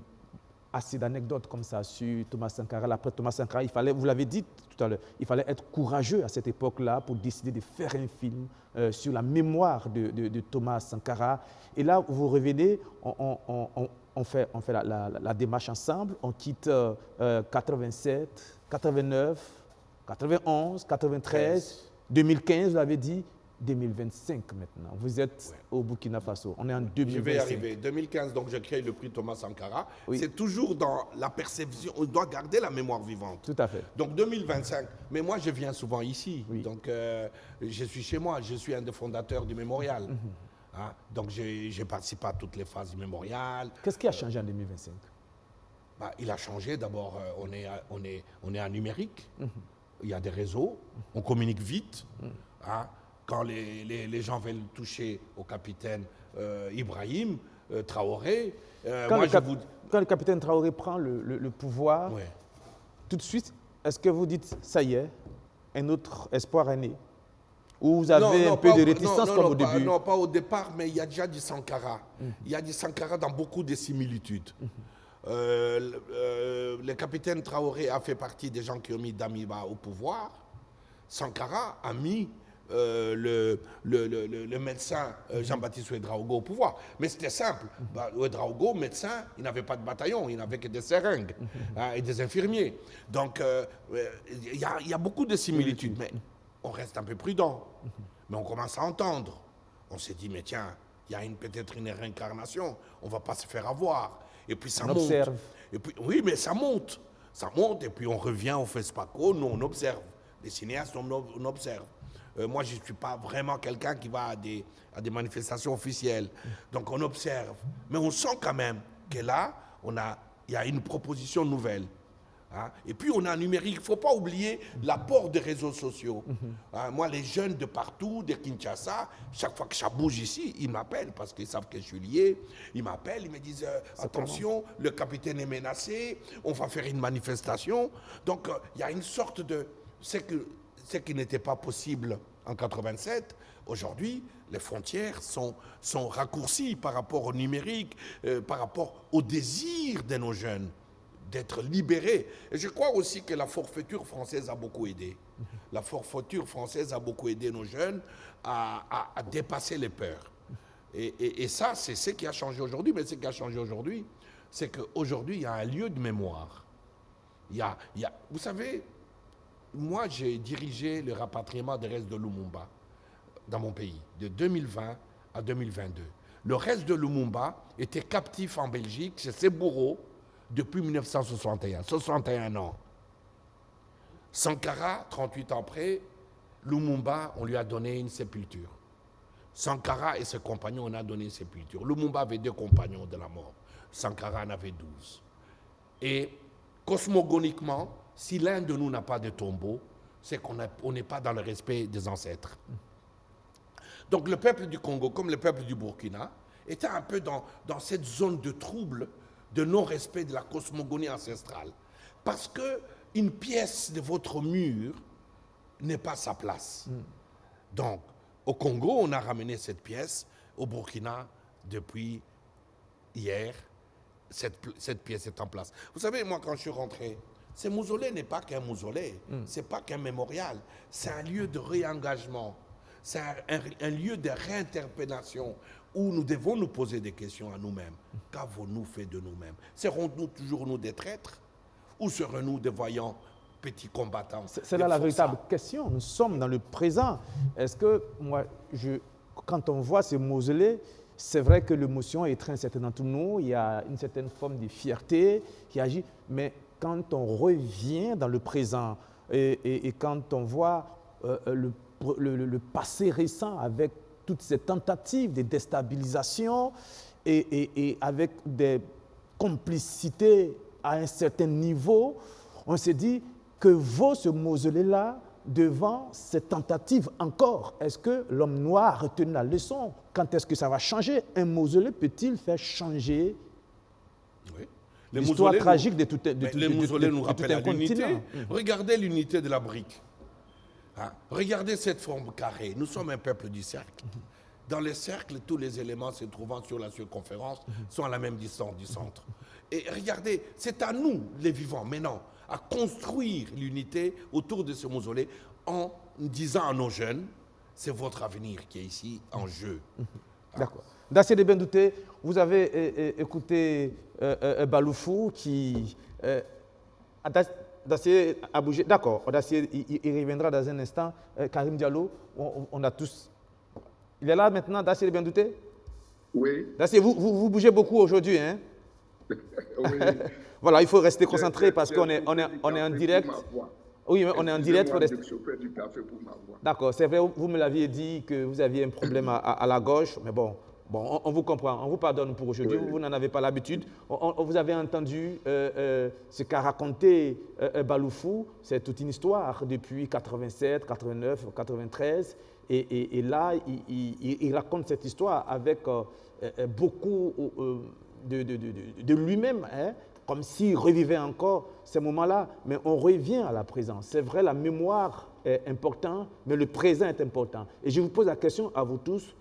assez d'anecdotes comme ça sur Thomas Sankara. Après Thomas Sankara, vous l'avez dit tout à l'heure, il fallait être courageux à cette époque-là pour décider de faire un film sur la mémoire de Thomas Sankara. Et là, vous revenez, on fait la démarche ensemble, on quitte 87, 89, 91, 93, 2015, vous l'avez dit, 2025 maintenant. Vous êtes au Burkina Faso. On est en 2025. Je vais y arriver. 2015, donc je crée le prix Thomas Sankara. Oui. C'est toujours dans la perception. On doit garder la mémoire vivante. Tout à fait. Donc 2025. Mais moi, je viens souvent ici. Oui. Donc je suis chez moi. Je suis un des fondateurs du mémorial. Hein? Donc j'ai participé à toutes les phases du mémorial. Qu'est-ce qui a changé en 2025? Bah, il a changé. D'abord, on est en numérique. Il y a des réseaux. On communique vite. Hein? Quand les gens veulent toucher au capitaine Ibrahim Traoré, Quand le capitaine Traoré prend le pouvoir, ouais. Tout de suite, est-ce que vous dites, ça y est, un autre espoir est né? Ou vous avez un peu de réticence comme au début? Non, pas au départ, mais il y a déjà du Sankara. Il y a du Sankara dans beaucoup de similitudes. Le capitaine Traoré a fait partie des gens qui ont mis Damiba au pouvoir. Sankara a mis le médecin Jean-Baptiste Ouédraogo au pouvoir. Mais c'était simple. Ouédraogo, médecin, il n'avait pas de bataillon, il n'avait que des seringues et des infirmiers. Donc, il y a beaucoup de similitudes. Mais on reste un peu prudent. Mais on commence à entendre. On s'est dit, mais tiens, il y a peut-être une réincarnation. On ne va pas se faire avoir. Et puis ça monte. Observe. Et puis, oui, mais ça monte. Ça monte et puis on revient, on fait SPACO, nous on observe. Les cinéastes, on observe. Moi, je ne suis pas vraiment quelqu'un qui va à des manifestations officielles. Donc on observe. Mais on sent quand même que là, il y a une proposition nouvelle. Hein? Et puis on a un numérique. Il ne faut pas oublier l'apport des réseaux sociaux. Hein? Moi, les jeunes de partout, de Kinshasa, chaque fois que ça bouge ici, ils m'appellent parce qu'ils savent que je suis lié. Ils m'appellent, ils me disent attention, le capitaine est menacé, on va faire une manifestation. Donc il y a une sorte de... Ce qui n'était pas possible en 87, aujourd'hui, les frontières sont raccourcies par rapport au numérique, par rapport au désir de nos jeunes d'être libérés. Et je crois aussi que la forfaiture française a beaucoup aidé. La forfaiture française a beaucoup aidé nos jeunes à dépasser les peurs. Et ça, c'est ce qui a changé aujourd'hui. Mais ce qui a changé aujourd'hui, c'est qu'aujourd'hui, il y a un lieu de mémoire. Vous savez, moi, j'ai dirigé le rapatriement des restes de Lumumba dans mon pays, de 2020 à 2022. Le reste de Lumumba était captif en Belgique, chez ses bourreaux, depuis 1961, 61 ans. Sankara, 38 ans après, Lumumba, on lui a donné une sépulture. Sankara et ses compagnons, on a donné une sépulture. Lumumba avait 2 compagnons de la mort. Sankara en avait 12. Et cosmogoniquement, si l'un de nous n'a pas de tombeau, c'est qu'on n'est pas dans le respect des ancêtres. Donc le peuple du Congo, comme le peuple du Burkina, était un peu dans cette zone de trouble, de non-respect de la cosmogonie ancestrale. Parce qu'une pièce de votre mur n'est pas sa place. Donc, au Congo, on a ramené cette pièce. Au Burkina, depuis hier, cette pièce est en place. Vous savez, moi, quand je suis rentré, ce mausolée n'est pas qu'un mausolée, ce n'est pas qu'un mémorial, c'est un lieu de réengagement, c'est un lieu de réinterpellation où nous devons nous poser des questions à nous-mêmes. Qu'avons-nous fait de nous-mêmes? Serons-nous toujours nous des traîtres ou serons-nous des voyants petits combattants? C'est là la véritable question. Nous sommes dans le présent. Est-ce que, quand on voit ces mausolées, c'est vrai que l'émotion est très certaine entre nous, il y a une certaine forme de fierté qui agit, mais quand on revient dans le présent et quand on voit le passé récent avec toutes ces tentatives de déstabilisation et avec des complicités à un certain niveau, on s'est dit que vaut ce mausolée-là devant ces tentatives encore? Est-ce que l'homme noir a retenu la leçon? Quand est-ce que ça va changer? Un mausolée peut-il faire changer l'histoire tragique de tout les mausolées nous rappellent à l'unité. Regardez l'unité de la brique. Hein? Regardez cette forme carrée. Nous sommes un peuple du cercle. Dans le cercle, tous les éléments se trouvant sur la circonférence sont à la même distance du centre. Et regardez, c'est à nous, les vivants, maintenant, à construire l'unité autour de ce mausolée en disant à nos jeunes, c'est votre avenir qui est ici en jeu. D'accord. Dacier de Bendouté, vous avez écouté Baloufou qui... Dacier a bougé. D'accord, Dacier, il reviendra dans un instant. Karim Diallo, on a tous... Il est là maintenant, Dacier de Bendouté? Oui. Dacier, vous bougez beaucoup aujourd'hui, hein? Oui. Voilà, il faut rester concentré parce qu'on est en direct. Oui, mais on est en direct. D'accord, c'est vrai, vous me l'aviez dit que vous aviez un problème à la gauche, mais bon, on vous comprend, on vous pardonne pour aujourd'hui, oui. Vous n'en avez pas l'habitude. Vous avez entendu ce qu'a raconté Baloufou, c'est toute une histoire depuis 87, 89, 93. Et là, il raconte cette histoire avec beaucoup de lui-même, hein, comme s'il revivait encore ces moments-là. Mais on revient à la présence. C'est vrai, la mémoire est important, mais le présent est important. Et je vous pose la question à vous tous.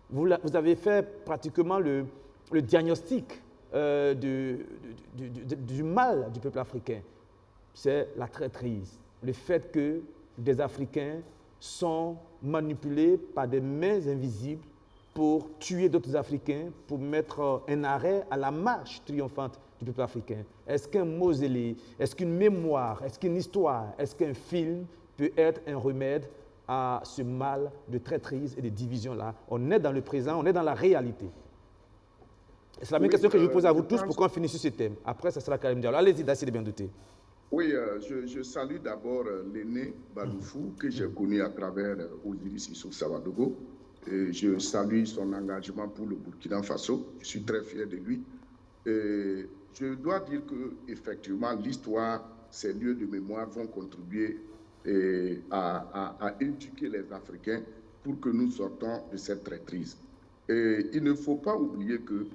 Vous avez fait pratiquement le diagnostic du mal du peuple africain. C'est la traîtrise, le fait que des Africains sont manipulés par des mains invisibles pour tuer d'autres Africains, pour mettre un arrêt à la marche triomphante du peuple africain. Est-ce qu'un mausolée, est-ce qu'une mémoire, est-ce qu'une histoire, est-ce qu'un film peut être un remède à ce mal de traîtrise et de division-là? On est dans le présent, on est dans la réalité. C'est la même question que je vous pose à vous tous pour qu'on finisse sur ce thème. Après, ça sera Karim Diallo. Allez-y, Dacier de bien douter. Oui, je salue d'abord l'aîné Baloufou, que j'ai connu à travers Osiris Issouf Sawadogo. Et je salue son engagement pour le Burkina Faso. Je suis très fier de lui. Et je dois dire qu'effectivement, l'histoire, ces lieux de mémoire vont contribuer à éduquer les Africains pour que nous sortons de cette traîtrise. Et il ne faut pas oublier que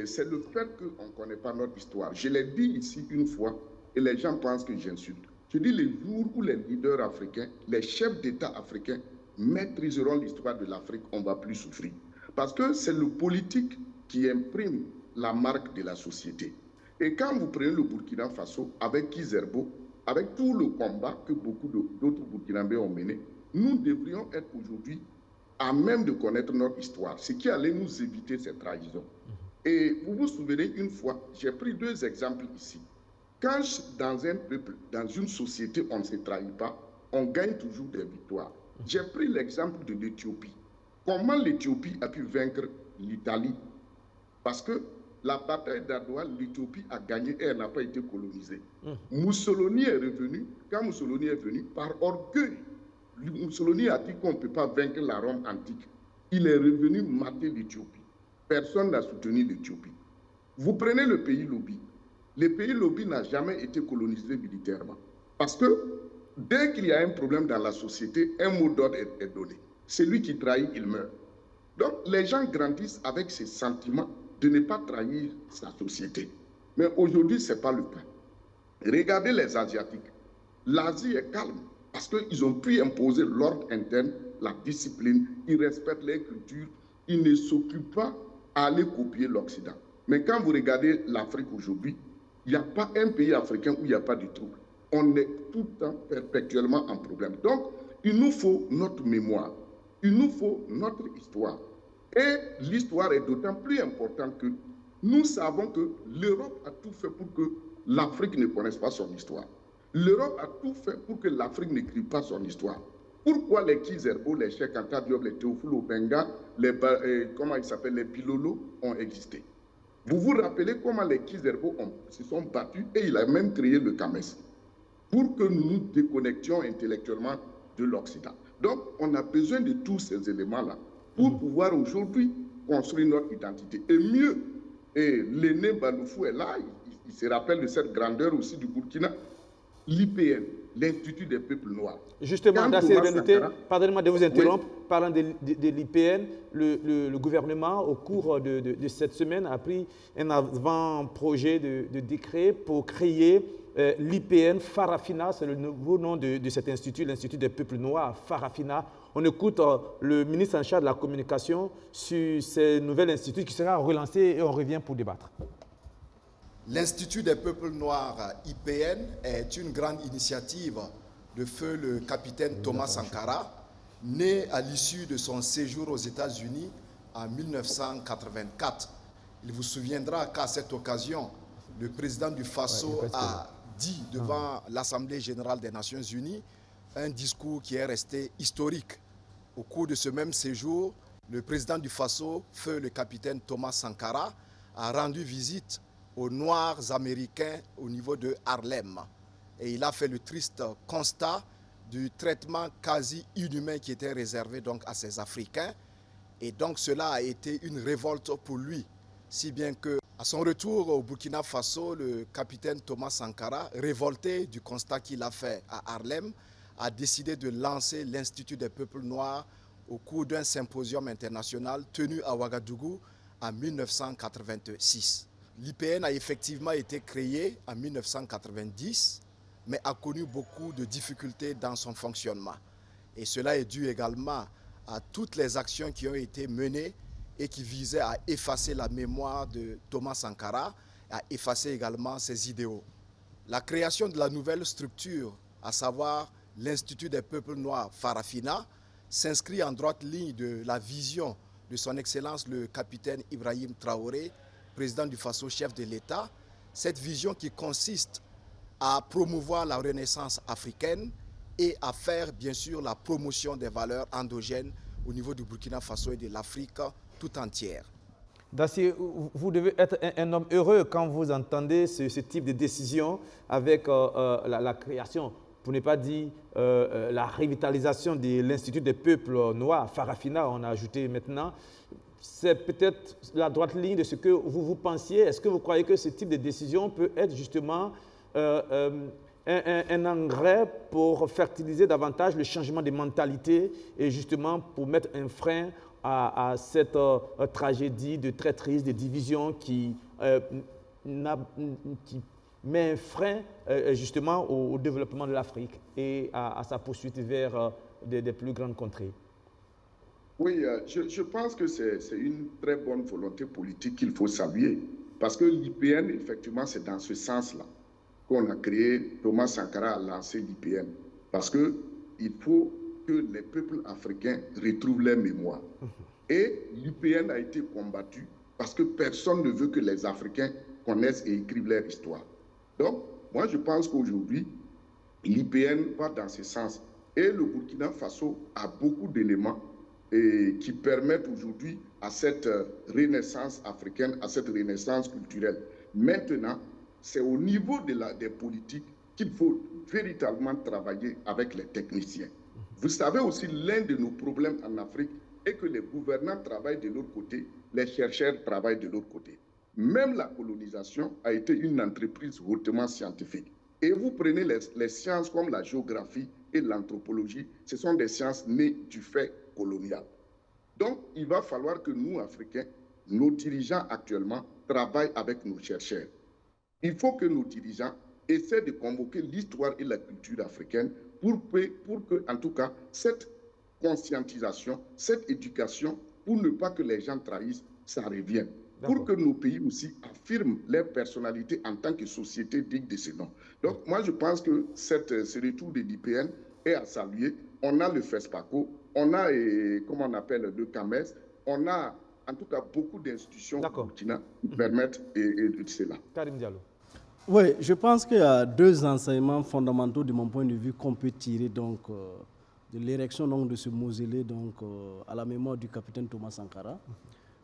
c'est le fait qu'on ne connaît pas notre histoire. Je l'ai dit ici une fois, et les gens pensent que j'insulte. Je dis les jours où les leaders africains, les chefs d'État africains maîtriseront l'histoire de l'Afrique, on ne va plus souffrir. Parce que c'est le politique qui imprime la marque de la société. Et quand vous prenez le Burkina Faso, avec Kizerbo, avec tout le combat que beaucoup d'autres Burkinabés ont mené, nous devrions être aujourd'hui à même de connaître notre histoire, ce qui allait nous éviter cette trahison. Et vous vous souvenez, une fois, j'ai pris 2 exemples ici. Quand dans un peuple, dans une société, on ne se trahit pas, on gagne toujours des victoires. J'ai pris l'exemple de l'Éthiopie. Comment l'Éthiopie a pu vaincre l'Italie? Parce que la bataille d'Adwa, l'Éthiopie a gagné et elle n'a pas été colonisée. Mussolini est revenu, quand Mussolini est venu, par orgueil, Mussolini a dit qu'on ne peut pas vaincre la Rome antique. Il est revenu mater l'Éthiopie. Personne n'a soutenu l'Éthiopie. Vous prenez le pays Lobi. Le pays Lobi n'a jamais été colonisé militairement. Parce que dès qu'il y a un problème dans la société, un mot d'ordre est donné. Celui qui trahit, il meurt. Donc les gens grandissent avec ces sentiments de ne pas trahir sa société. Mais aujourd'hui, ce n'est pas le cas. Regardez les Asiatiques. L'Asie est calme parce qu'ils ont pu imposer l'ordre interne, la discipline, ils respectent les cultures, ils ne s'occupent pas à aller copier l'Occident. Mais quand vous regardez l'Afrique aujourd'hui, il n'y a pas un pays africain où il n'y a pas de trouble. On est tout le temps perpétuellement en problème. Donc, il nous faut notre mémoire, il nous faut notre histoire. Et l'histoire est d'autant plus importante que nous savons que l'Europe a tout fait pour que l'Afrique ne connaisse pas son histoire. L'Europe a tout fait pour que l'Afrique n'écrive pas son histoire. Pourquoi les Kizerbo, les Cheikh Anta Diop, les Théophile Obenga, les Bilolo ont existé? Vous vous rappelez comment les Kizerbo se sont battus et il a même créé le CAMES pour que nous nous déconnections intellectuellement de l'Occident. Donc, on a besoin de tous ces éléments-là pour pouvoir aujourd'hui construire notre identité. Et mieux, et l'aîné Baloufou est là, il se rappelle de cette grandeur aussi du Burkina, l'IPN, l'Institut des peuples noirs. Justement, pardonnez-moi de vous interrompre, parlant de l'IPN, le gouvernement, au cours de cette semaine, a pris un avant-projet de décret pour créer l'IPN Farafina, c'est le nouveau nom de cet institut, l'Institut des peuples noirs, Farafina. On écoute le ministre en charge de la communication sur ce nouvel institut qui sera relancé et on revient pour débattre. L'Institut des peuples noirs, IPN, est une grande initiative de feu le capitaine Thomas Sankara, né à l'issue de son séjour aux États-Unis en 1984. Il vous souviendra qu'à cette occasion, le président du Faso a dit devant l'Assemblée générale des Nations unies un discours qui est resté historique. Au cours de ce même séjour, le président du Faso, feu le capitaine Thomas Sankara, a rendu visite aux Noirs américains au niveau de Harlem. Et il a fait le triste constat du traitement quasi inhumain qui était réservé donc à ces Africains. Et donc cela a été une révolte pour lui, si bien que à son retour au Burkina Faso, le capitaine Thomas Sankara, révolté du constat qu'il a fait à Harlem, a décidé de lancer l'Institut des peuples noirs au cours d'un symposium international tenu à Ouagadougou en 1986. L'IPN a effectivement été créé en 1990 mais a connu beaucoup de difficultés dans son fonctionnement. Et cela est dû également à toutes les actions qui ont été menées et qui visaient à effacer la mémoire de Thomas Sankara, à effacer également ses idéaux. La création de la nouvelle structure, à savoir l'Institut des peuples noirs Farafina, s'inscrit en droite ligne de la vision de son Excellence le capitaine Ibrahim Traoré, président du Faso, chef de l'État. Cette vision qui consiste à promouvoir la renaissance africaine et à faire bien sûr la promotion des valeurs endogènes au niveau du Burkina Faso et de l'Afrique tout entière. Dacier, vous devez être un homme heureux quand vous entendez ce type de décision avec la création, pour ne pas dire la revitalisation de l'Institut des peuples noirs, Farafina, on a ajouté maintenant. C'est peut-être la droite ligne de ce que vous pensiez. Est-ce que vous croyez que ce type de décision peut être justement un engrais pour fertiliser davantage le changement de mentalité et justement pour mettre un frein à cette tragédie de traîtrise, de division qui met un frein justement au développement de l'Afrique et à sa poursuite vers des plus grandes contrées? Oui, je pense que c'est une très bonne volonté politique qu'il faut saluer. Parce que l'IPN, effectivement, c'est dans ce sens-là qu'on a créé, Thomas Sankara a lancé l'IPN. Parce qu'il faut que les peuples africains retrouvent leur mémoire. Et l'IPN a été combattu parce que personne ne veut que les Africains connaissent et écrivent leur histoire. Donc, moi, je pense qu'aujourd'hui, l'IPN va dans ce sens. Et le Burkina Faso a beaucoup d'éléments qui permettent aujourd'hui à cette renaissance africaine, à cette renaissance culturelle. Maintenant, c'est au niveau des politiques qu'il faut véritablement travailler avec les techniciens. Vous savez aussi, l'un de nos problèmes en Afrique est que les gouvernants travaillent de l'autre côté, les chercheurs travaillent de l'autre côté. Même la colonisation a été une entreprise hautement scientifique. Et vous prenez les sciences comme la géographie et l'anthropologie, ce sont des sciences nées du fait colonial. Donc, il va falloir que nous, Africains, nos dirigeants actuellement, travaillent avec nos chercheurs. Il faut que nos dirigeants essaient de convoquer l'histoire et la culture africaine pour que, en tout cas, cette conscientisation, cette éducation, pour ne pas que les gens trahissent, ça revienne. Pour que nos pays aussi affirment leur personnalité en tant que société digne de ce nom. Donc, moi, je pense que ce retour de l'IPN est à saluer. On a le FESPACO, on a, comment on appelle, le CAMES, on a, en tout cas, beaucoup d'institutions au Burkina qui permettent de cela. Karim Diallo. Oui, je pense qu'il y a deux enseignements fondamentaux de mon point de vue qu'on peut tirer donc, de l'érection de ce mausolée à la mémoire du capitaine Thomas Sankara.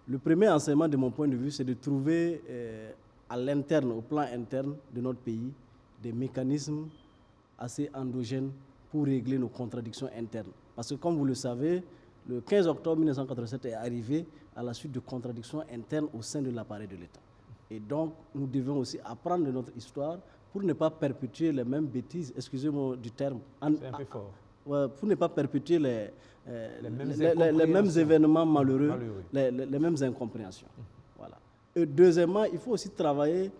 Le premier enseignement de mon point de vue, c'est de trouver à l'interne, au plan interne de notre pays, des mécanismes assez endogènes pour régler nos contradictions internes. Parce que comme vous le savez, le 15 octobre 1987 est arrivé à la suite de contradictions internes au sein de l'appareil de l'État. Et donc, nous devons aussi apprendre de notre histoire pour ne pas perpétuer les mêmes bêtises, excusez-moi du terme. C'est un peu fort. Pour ne pas perpétuer les mêmes événements malheureux, les mêmes incompréhensions. Voilà. Et deuxièmement, il faut aussi travailler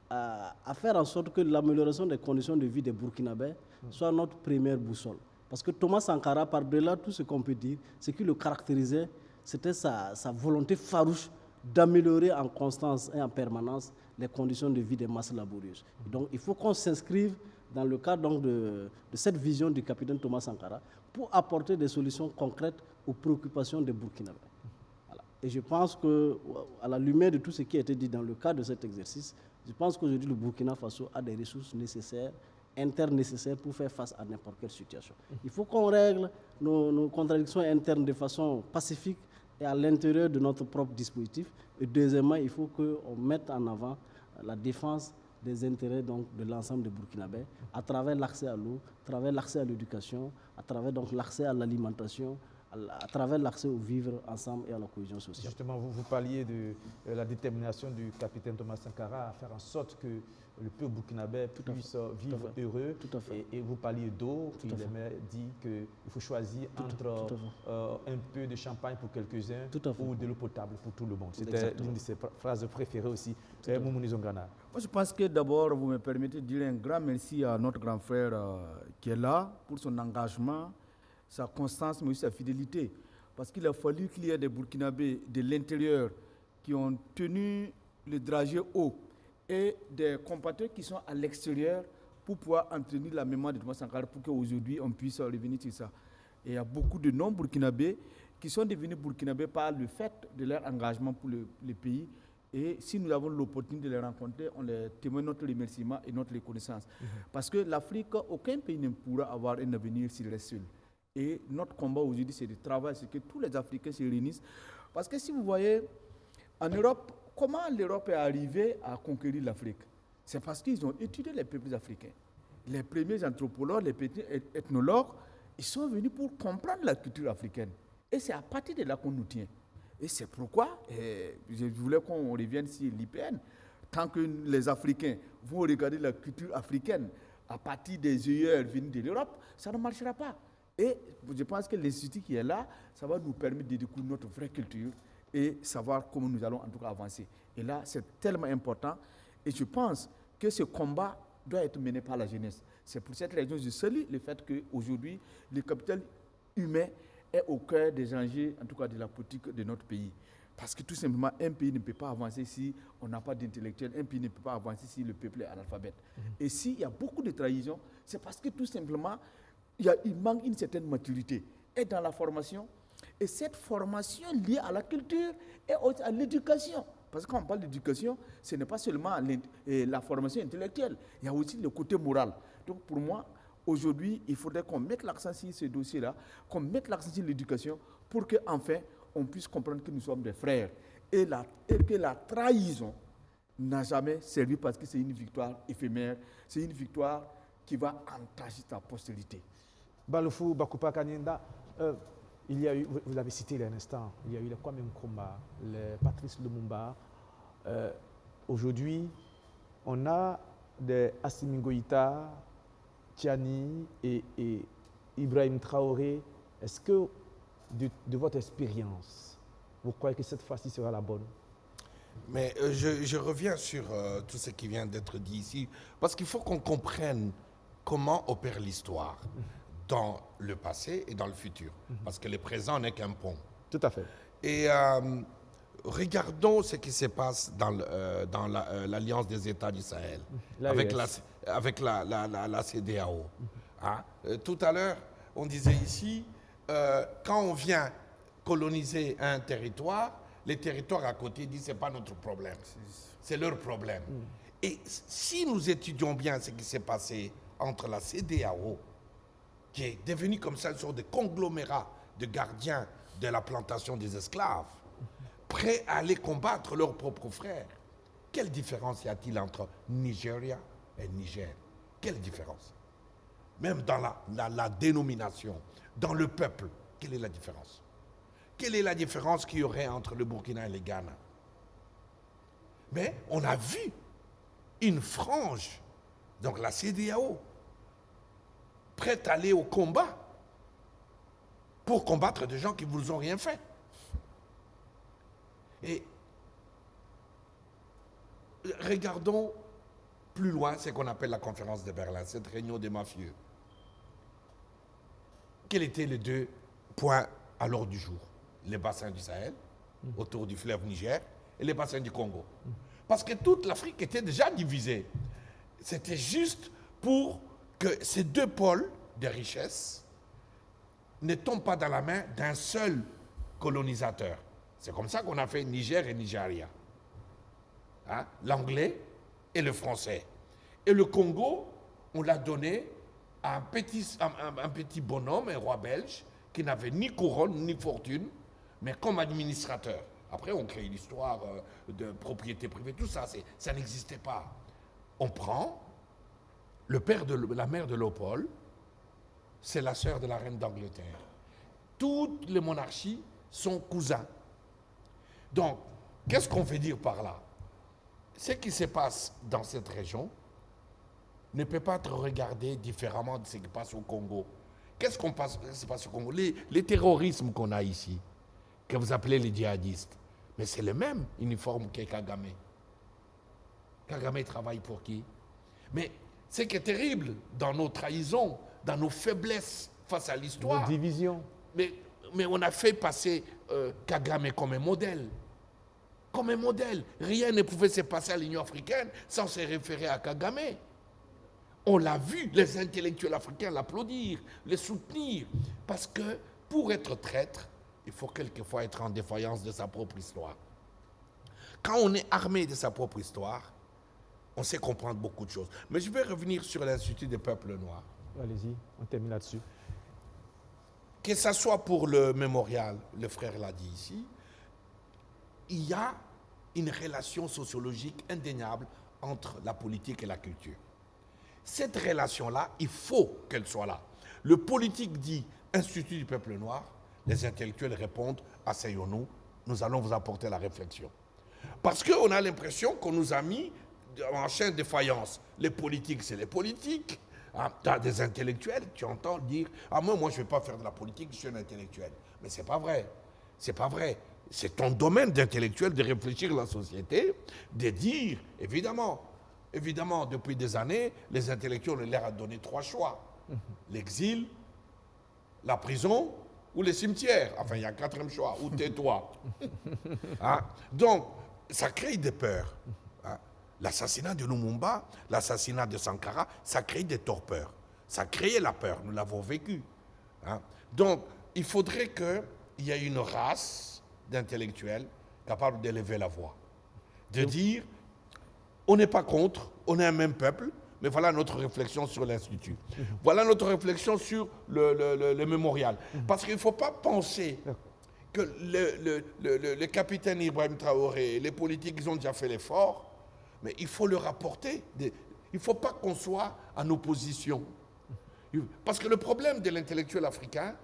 à faire en sorte que l'amélioration des conditions de vie des Burkinabés soit notre première boussole. Parce que Thomas Sankara, par-delà tout ce qu'on peut dire, ce qui le caractérisait, c'était sa volonté farouche d'améliorer en constance et en permanence les conditions de vie des masses laborieuses. Et donc, il faut qu'on s'inscrive dans le cadre de cette vision du capitaine Thomas Sankara pour apporter des solutions concrètes aux préoccupations des Burkinabés. Voilà. Et je pense qu'à la lumière de tout ce qui a été dit dans le cadre de cet exercice, je pense qu'aujourd'hui, le Burkina Faso a des ressources nécessaires, internes nécessaires pour faire face à n'importe quelle situation. Il faut qu'on règle nos contradictions internes de façon pacifique et à l'intérieur de notre propre dispositif. Et deuxièmement, il faut qu'on mette en avant la défense des intérêts de l'ensemble des Burkinabés à travers l'accès à l'eau, à travers l'accès à l'éducation, à travers l'accès à l'alimentation, à travers l'accès au vivre ensemble et à la cohésion sociale. Justement, vous parliez de la détermination du capitaine Thomas Sankara à faire en sorte que le peuple burkinabé puisse vivre heureux. Et vous parliez d'eau, il dit qu'il faut choisir entre un peu de champagne pour quelques-uns ou de l'eau potable pour tout le monde. C'était l'une de ses phrases préférées aussi. Moumouni Zongana. Moi, je pense que d'abord, vous me permettez de dire un grand merci à notre grand frère qui est là pour son engagement, sa constance, mais aussi sa fidélité. Parce qu'il a fallu qu'il y ait des Burkinabés de l'intérieur qui ont tenu le dragé haut et des compatriotes qui sont à l'extérieur pour pouvoir entretenir la mémoire de Thomas Sankara pour qu'aujourd'hui on puisse revenir sur ça. Et il y a beaucoup de non-burkinabés qui sont devenus burkinabés par le fait de leur engagement pour le pays. Et si nous avons l'opportunité de les rencontrer, on les témoigne notre remerciement et notre reconnaissance. Parce que l'Afrique, aucun pays ne pourra avoir un avenir s'il reste seul. Et notre combat aujourd'hui, c'est de travailler, c'est que tous les Africains se réunissent. Parce que si vous voyez, en Europe, comment l'Europe est arrivée à conquérir l'Afrique? C'est parce qu'ils ont étudié les peuples africains. Les premiers anthropologues, les petits ethnologues, ils sont venus pour comprendre la culture africaine. Et c'est à partir de là qu'on nous tient. Et c'est pourquoi je voulais qu'on revienne sur l'IPN. Tant que les Africains vont regarder la culture africaine à partir des œillères venus de l'Europe, ça ne marchera pas. Et je pense que l'institut qui est là, ça va nous permettre de découvrir notre vraie culture et savoir comment nous allons en tout cas avancer. Et là, c'est tellement important. Et je pense que ce combat doit être mené par la jeunesse. C'est pour cette raison que je salue le fait qu'aujourd'hui, le capital humain est au cœur des enjeux, en tout cas de la politique de notre pays. Parce que tout simplement, un pays ne peut pas avancer si on n'a pas d'intellectuels, un pays ne peut pas avancer si le peuple est analphabète. Et s'il y a beaucoup de trahisons, c'est parce que tout simplement, il manque une certaine maturité. Et dans la formation, et cette formation liée à la culture et à l'éducation. Parce que quand on parle d'éducation, ce n'est pas seulement la formation intellectuelle, il y a aussi le côté moral. Donc pour moi, aujourd'hui, il faudrait qu'on mette l'accent sur ce dossier-là, qu'on mette l'accent sur l'éducation pour qu'enfin, on puisse comprendre que nous sommes des frères. Et que la trahison n'a jamais servi parce que c'est une victoire éphémère, c'est une victoire qui va entacher sa postérité. Baloufou Bakoupa Kanyenda, il y a eu, vous l'avez cité il y a un instant, il y a eu les Kwame Nkrumah, les Patrice Lumumba. Aujourd'hui, on a des Assimi Goïta, Tiani et Ibrahim Traoré. Est-ce que, de votre expérience, vous croyez que cette fois-ci sera la bonne? Mais je reviens sur tout ce qui vient d'être dit ici, parce qu'il faut qu'on comprenne comment opère l'histoire dans le passé et dans le futur. Parce que le présent n'est qu'un pont. Tout à fait. Et regardons ce qui se passe dans l'Alliance des États du Sahel, avec la CEDEAO. Hein? Tout à l'heure, on disait ici, quand on vient coloniser un territoire, les territoires à côté disent c'est pas notre problème, c'est leur problème. Et si nous étudions bien ce qui s'est passé entre la CEDEAO, qui est devenue comme ça une sorte de conglomérat de gardiens de la plantation des esclaves, prêts à aller combattre leurs propres frères, quelle différence y a-t-il entre Nigeria et Niger? Quelle différence? Même dans la dénomination, dans le peuple, quelle est la différence? Quelle est la différence qu'il y aurait entre le Burkina et le Ghana? Mais on a vu une frange, donc la CEDEAO, prête à aller au combat pour combattre des gens qui ne vous ont rien fait. Et regardons plus loin ce qu'on appelle la conférence de Berlin, cette réunion des mafieux. Quels étaient les deux points à l'ordre du jour? Les bassins du Sahel, autour du fleuve Niger, et les bassins du Congo. Parce que toute l'Afrique était déjà divisée. C'était juste pour que ces deux pôles de richesse ne tombent pas dans la main d'un seul colonisateur. C'est comme ça qu'on a fait Niger et Nigeria. Hein? L'anglais et le français. Et le Congo, on l'a donné à un petit bonhomme, un roi belge, qui n'avait ni couronne ni fortune, mais comme administrateur. Après, on crée l'histoire de propriété privée, tout ça, ça n'existait pas. On prend la mère de Léopold, c'est la sœur de la reine d'Angleterre. Toutes les monarchies sont cousins. Donc, qu'est-ce qu'on veut dire par là? Ce qui se passe dans cette région ne peut pas être regardé différemment de ce qui passe au Congo. Qu'est-ce qui se passe au Congo? Les terrorismes qu'on a ici, que vous appelez les djihadistes, mais c'est le même uniforme que Kagame. Kagame travaille pour qui? Mais ce qui est terrible dans nos trahisons, dans nos faiblesses face à l'histoire. Nos divisions. Mais on a fait passer Kagame comme un modèle. Comme un modèle. Rien ne pouvait se passer à l'Union africaine sans se référer à Kagame. On l'a vu, les intellectuels africains l'applaudir, les soutenir. Parce que pour être traître, il faut quelquefois être en défaillance de sa propre histoire. Quand on est armé de sa propre histoire, on sait comprendre beaucoup de choses. Mais je vais revenir sur l'Institut des peuples noirs. Allez-y, on termine là-dessus. Que ce soit pour le mémorial, le frère l'a dit ici, il y a une relation sociologique indéniable entre la politique et la culture. Cette relation-là, il faut qu'elle soit là. Le politique dit Institut du peuple noir, les intellectuels répondent asseyons-nous, nous allons vous apporter la réflexion. Parce qu'on a l'impression qu'on nous a mis en chaîne de faïence. Les politiques, c'est les politiques. Ah, tu as des intellectuels, tu entends dire « Ah, moi, je ne vais pas faire de la politique, je suis un intellectuel. » Mais ce n'est pas vrai. C'est pas vrai. C'est ton domaine d'intellectuel de réfléchir la société, de dire, évidemment, depuis des années, les intellectuels, on leur a donné 3 choix. L'exil, la prison ou les cimetières. Enfin, il y a un 4e choix, ou tais-toi. Hein? Donc, ça crée des peurs. Hein? L'assassinat de Lumumba, l'assassinat de Sankara, ça crée des torpeurs. Ça crée la peur, nous l'avons vécu. Hein? Donc, il faudrait qu'il y ait une race d'intellectuels capables d'élever la voix. De dire, on n'est pas contre, on est un même peuple, mais voilà notre réflexion sur l'Institut. Voilà notre réflexion sur le mémorial. Parce qu'il ne faut pas penser que le capitaine Ibrahim Traoré, les politiques, ils ont déjà fait l'effort, mais il faut leur apporter. Il ne faut pas qu'on soit en opposition. Parce que le problème de l'intellectuel africain,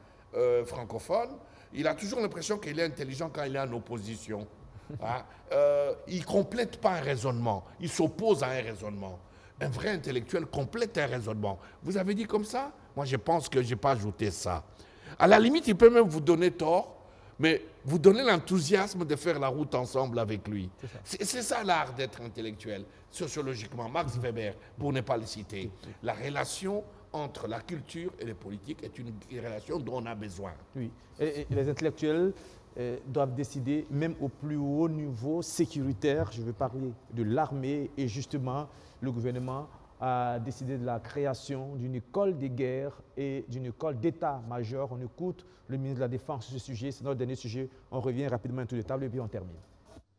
francophone, il a toujours l'impression qu'il est intelligent quand il est en opposition. Hein? Il ne complète pas un raisonnement, il s'oppose à un raisonnement. Un vrai intellectuel complète un raisonnement. Vous avez dit comme ça? Moi, je pense que je n'ai pas ajouté ça. À la limite, il peut même vous donner tort, mais vous donner l'enthousiasme de faire la route ensemble avec lui. C'est ça l'art d'être intellectuel, sociologiquement. Max Weber, pour ne pas le citer. La relation entre la culture et les politiques est une relation dont on a besoin. Oui, et les intellectuels doivent décider, même au plus haut niveau sécuritaire, je veux parler de l'armée, et justement, le gouvernement a décidé de la création d'une école de guerre et d'une école d'état-major. On écoute le ministre de la Défense sur ce sujet, c'est notre dernier sujet. On revient rapidement à tour de table et puis on termine.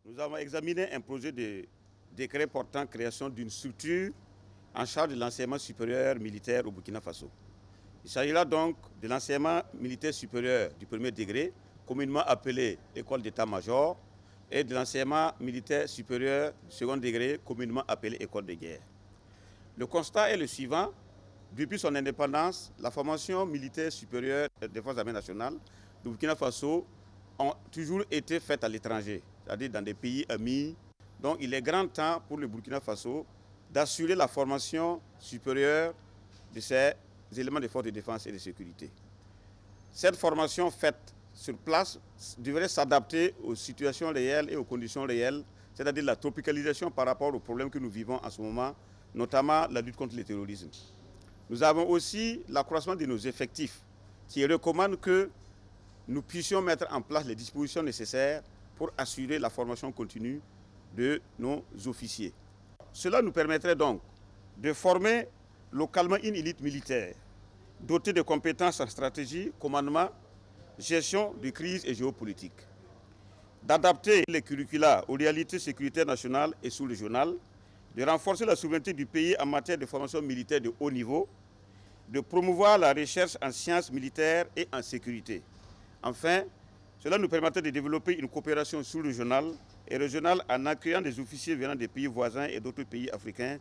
Nous avons examiné un projet de décret portant création d'une structure en charge de l'enseignement supérieur militaire au Burkina Faso. Il s'agira donc de l'enseignement militaire supérieur du 1er degré, communément appelé école d'état-major, et de l'enseignement militaire supérieur du 2e degré, communément appelé école de guerre. Le constat est le suivant. Depuis son indépendance, la formation militaire supérieure des forces armées nationales du Burkina Faso a toujours été faite à l'étranger, c'est-à-dire dans des pays amis. Donc il est grand temps pour le Burkina Faso d'assurer la formation supérieure de ces éléments de forces de défense et de sécurité. Cette formation faite sur place devrait s'adapter aux situations réelles et aux conditions réelles, c'est-à-dire la tropicalisation par rapport aux problèmes que nous vivons en ce moment, notamment la lutte contre le terrorisme. Nous avons aussi l'accroissement de nos effectifs qui recommande que nous puissions mettre en place les dispositions nécessaires pour assurer la formation continue de nos officiers. Cela nous permettrait donc de former localement une élite militaire dotée de compétences en stratégie, commandement, gestion de crise et géopolitique, d'adapter les curricula aux réalités sécuritaires nationales et sous-régionales, de renforcer la souveraineté du pays en matière de formation militaire de haut niveau, de promouvoir la recherche en sciences militaires et en sécurité. Enfin, cela nous permettrait de développer une coopération sous-régionale et régionale en accueillant des officiers venant des pays voisins et d'autres pays africains,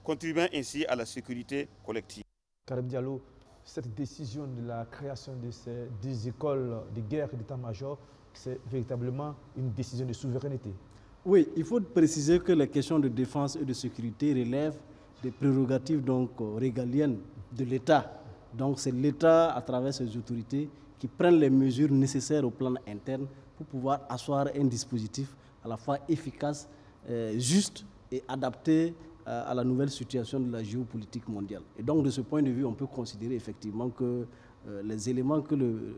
contribuant ainsi à la sécurité collective. Karim Diallo, cette décision de la création de ces 2 écoles de guerre et d'état-major, c'est véritablement une décision de souveraineté. Oui, il faut préciser que les questions de défense et de sécurité relèvent des prérogatives donc, régaliennes de l'État. Donc c'est l'État, à travers ses autorités, qui prennent les mesures nécessaires au plan interne pour pouvoir asseoir un dispositif à la fois efficace, juste et adaptée à la nouvelle situation de la géopolitique mondiale. Et donc, de ce point de vue, on peut considérer effectivement que les éléments que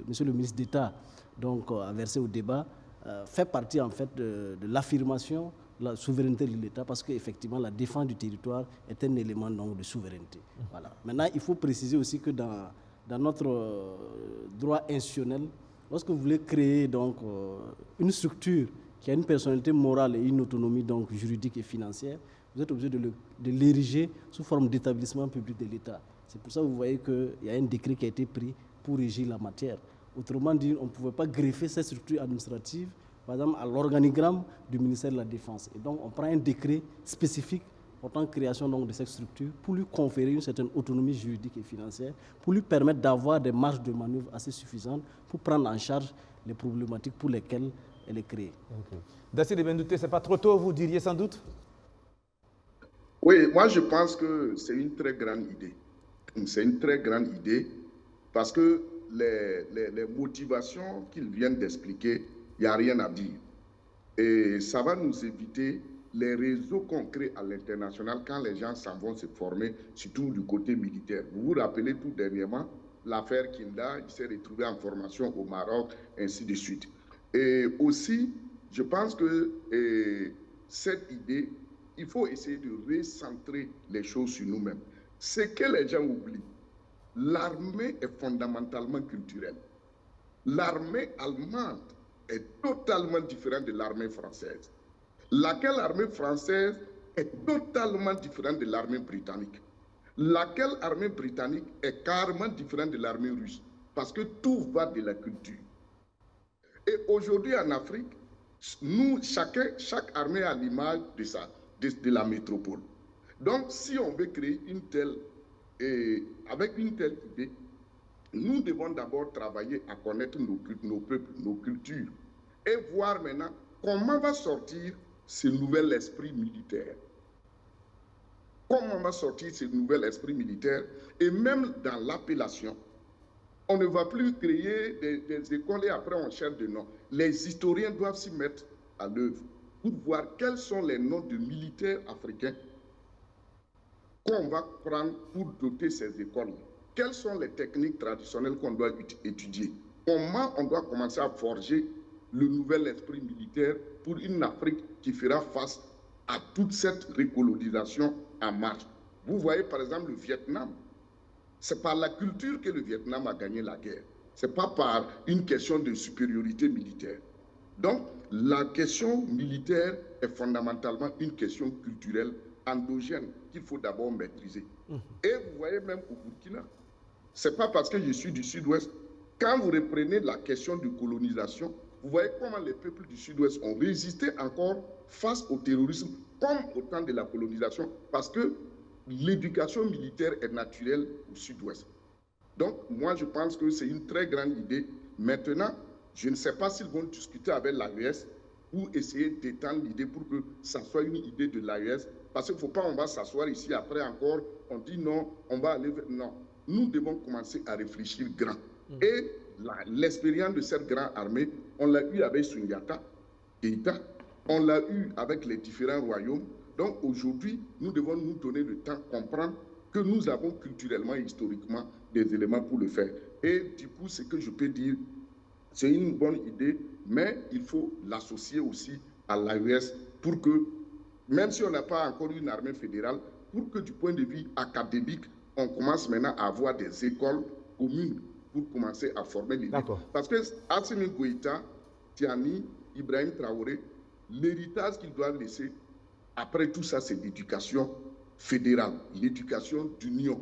monsieur le ministre d'État a versés au débat fait partie en fait de l'affirmation de la souveraineté de l'État, parce qu'effectivement, la défense du territoire est un élément donc, de souveraineté. Voilà. Maintenant, il faut préciser aussi que dans notre droit institutionnel, lorsque vous voulez créer donc, une structure qui a une personnalité morale et une autonomie donc, juridique et financière, vous êtes obligé de l'ériger sous forme d'établissement public de l'État. C'est pour ça que vous voyez qu'il y a un décret qui a été pris pour régir la matière. Autrement dit, on ne pouvait pas greffer cette structure administrative, par exemple, à l'organigramme du ministère de la Défense. Et donc, on prend un décret spécifique portant création donc, de cette structure pour lui conférer une certaine autonomie juridique et financière, pour lui permettre d'avoir des marges de manœuvre assez suffisantes pour prendre en charge les problématiques pour lesquelles elle est créée. Okay. Dassile Bendouté, ce n'est pas trop tôt, vous diriez sans doute? Oui, moi je pense que c'est une très grande idée. C'est une très grande idée parce que les motivations qu'ils viennent d'expliquer, il n'y a rien à dire. Et ça va nous éviter les réseaux qu'on crée à l'international quand les gens s'en vont se former, surtout du côté militaire. Vous vous rappelez tout dernièrement l'affaire Kinda, il s'est retrouvé en formation au Maroc, ainsi de suite. Et aussi, je pense que cette idée, il faut essayer de recentrer les choses sur nous-mêmes. C'est que les gens oublient. L'armée est fondamentalement culturelle. L'armée allemande est totalement différente de l'armée française. Laquelle armée française est totalement différente de l'armée britannique. Laquelle armée britannique est carrément différente de l'armée russe. Parce que tout va de la culture. Et aujourd'hui en Afrique, nous, chaque armée a l'image de la métropole. Donc, si on veut créer avec une telle idée, nous devons d'abord travailler à connaître nos peuples, nos cultures, et voir maintenant comment va sortir ce nouvel esprit militaire. Comment va sortir ce nouvel esprit militaire, et même dans l'appellation, on ne va plus créer des écoles et après on cherche des noms. Les historiens doivent s'y mettre à l'œuvre pour voir quels sont les noms de militaires africains qu'on va prendre pour doter ces écoles. Quelles sont les techniques traditionnelles qu'on doit étudier? Comment on doit commencer à forger le nouvel esprit militaire pour une Afrique qui fera face à toute cette recolonisation en marche? Vous voyez par exemple le Vietnam. C'est par la culture que le Vietnam a gagné la guerre. Ce n'est pas par une question de supériorité militaire. Donc, la question militaire est fondamentalement une question culturelle endogène qu'il faut d'abord maîtriser. Et vous voyez même au Burkina, ce n'est pas parce que je suis du Sud-Ouest. Quand vous reprenez la question de colonisation, vous voyez comment les peuples du Sud-Ouest ont résisté encore face au terrorisme, comme au temps de la colonisation, parce que l'éducation militaire est naturelle au Sud-Ouest. Donc, moi, je pense que c'est une très grande idée. Maintenant, je ne sais pas s'ils vont discuter avec l'AES pour essayer d'étendre l'idée pour que ça soit une idée de l'AES. Parce qu'il ne faut pas, on va s'asseoir ici, après encore, on dit non, on va aller vers... Non, nous devons commencer à réfléchir grand. Et l'expérience de cette grande armée, on l'a eu avec Sundiata, Keïta, on l'a eu avec les différents royaumes. Donc aujourd'hui, nous devons nous donner le temps de comprendre que nous avons culturellement et historiquement des éléments pour le faire. Et du coup, ce que je peux dire, c'est une bonne idée, mais il faut l'associer aussi à l'AES pour que, même si on n'a pas encore une armée fédérale, pour que du point de vue académique, on commence maintenant à avoir des écoles communes pour commencer à former les leaders. Parce que Assimi Goïta, Tiani, Ibrahim Traoré, l'héritage qu'ils doivent laisser, après tout ça, c'est l'éducation fédérale, l'éducation d'union.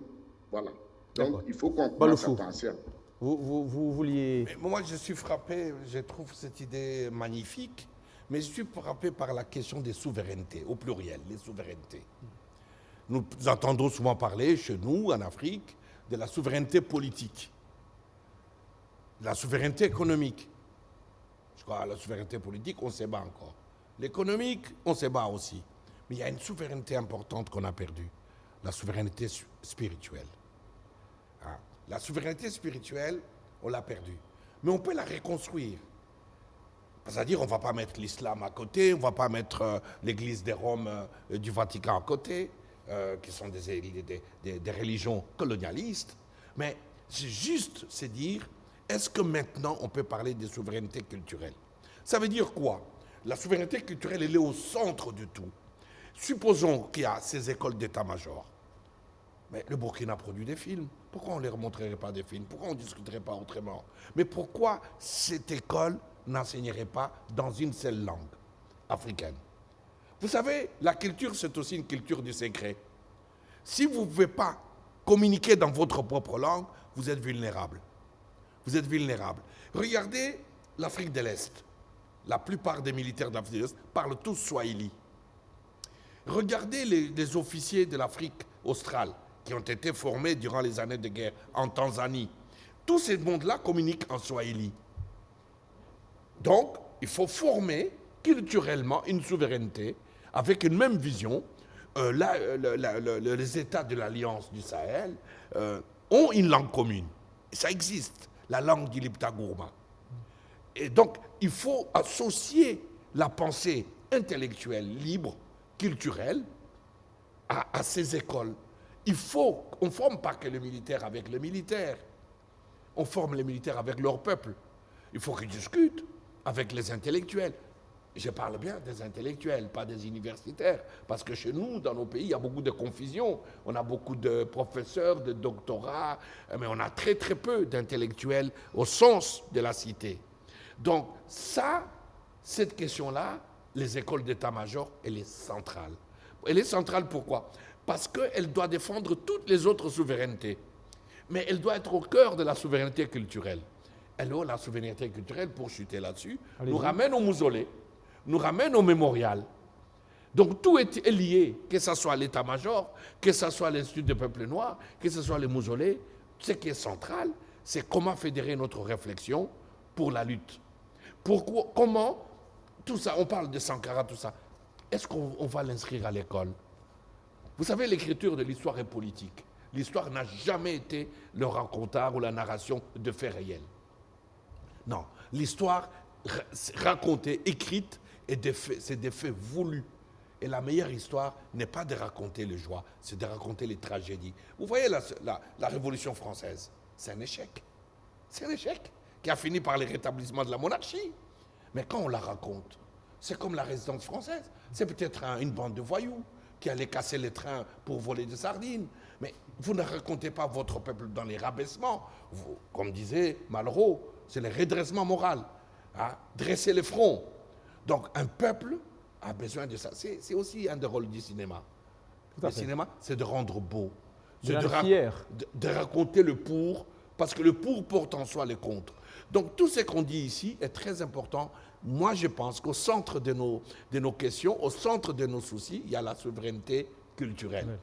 Voilà. Donc, il faut qu'on commence à penser à... Vous vouliez... Mais moi, je suis frappé, je trouve cette idée magnifique, mais je suis frappé par la question des souverainetés, au pluriel, les souverainetés. Nous entendons souvent parler, chez nous, en Afrique, de la souveraineté politique, de la souveraineté économique. Je crois que la souveraineté politique, on se bat encore. L'économique, on se bat aussi. Mais il y a une souveraineté importante qu'on a perdue, la souveraineté spirituelle. La souveraineté spirituelle, on l'a perdue. Mais on peut la reconstruire. C'est-à-dire, on ne va pas mettre l'islam à côté, on ne va pas mettre l'église des Roms du Vatican à côté, qui sont des religions colonialistes. Mais c'est juste, c'est dire, est-ce que maintenant on peut parler de souveraineté culturelle? Ça veut dire quoi? La souveraineté culturelle, elle est au centre de tout. Supposons qu'il y a ces écoles d'état-major. Mais le Burkina produit des films. Pourquoi on ne leur montrerait pas des films? Pourquoi on ne discuterait pas autrement? Mais pourquoi cette école n'enseignerait pas dans une seule langue africaine? Vous savez, la culture, c'est aussi une culture du secret. Si vous ne pouvez pas communiquer dans votre propre langue, vous êtes vulnérable. Vous êtes vulnérable. Regardez l'Afrique de l'Est. La plupart des militaires de l'Afrique de l'Est parlent tous swahili. Regardez les officiers de l'Afrique australe qui ont été formés durant les années de guerre en Tanzanie. Tous ces mondes-là communiquent en swahili. Donc, il faut former culturellement une souveraineté avec une même vision. Les États de l'Alliance du Sahel ont une langue commune. Ça existe, la langue du Lipta Gourma. Et donc, il faut associer la pensée intellectuelle libre, culturelle, à ces écoles. On ne forme pas que les militaires avec les militaires. On forme les militaires avec leur peuple. Il faut qu'ils discutent avec les intellectuels. Je parle bien des intellectuels, pas des universitaires. Parce que chez nous, dans nos pays, il y a beaucoup de confusion. On a beaucoup de professeurs, de doctorats, mais on a très très peu d'intellectuels au sens de la cité. Donc ça, cette question-là, les écoles d'état-major, elle est centrale. Elle est centrale pourquoi? Parce qu'elle doit défendre toutes les autres souverainetés. Mais elle doit être au cœur de la souveraineté culturelle. Alors la souveraineté culturelle, pour chuter là-dessus, nous ramène au mausolée, nous ramène au mémorial. Donc tout est lié, que ce soit l'état-major, que ce soit l'Institut des peuples noirs, que ce soit les mausolées. Ce qui est central, c'est comment fédérer notre réflexion pour la lutte. Pourquoi, comment, tout ça, on parle de Sankara, tout ça, est-ce qu'on va l'inscrire à l'école? Vous savez, l'écriture de l'histoire est politique. L'histoire n'a jamais été le racontage ou la narration de faits réels. Non, l'histoire racontée, écrite, c'est des faits voulus. Et la meilleure histoire n'est pas de raconter les joies, c'est de raconter les tragédies. Vous voyez la Révolution française, c'est un échec. C'est un échec qui a fini par le rétablissement de la monarchie. Mais quand on la raconte, c'est comme la Résistance française. C'est peut-être une bande de voyous qui allait casser les trains pour voler des sardines. Mais vous ne racontez pas votre peuple dans les rabaissements. Vous, comme disait Malraux, c'est le redressement moral. Hein? Dresser les fronts. Donc un peuple a besoin de ça. C'est aussi un des rôles du cinéma. Le cinéma, c'est de rendre beau. C'est de raconter le pour, parce que le pour porte en soi le contre. Donc tout ce qu'on dit ici est très important. Moi, je pense qu'au centre de nos questions, au centre de nos soucis, il y a la souveraineté culturelle.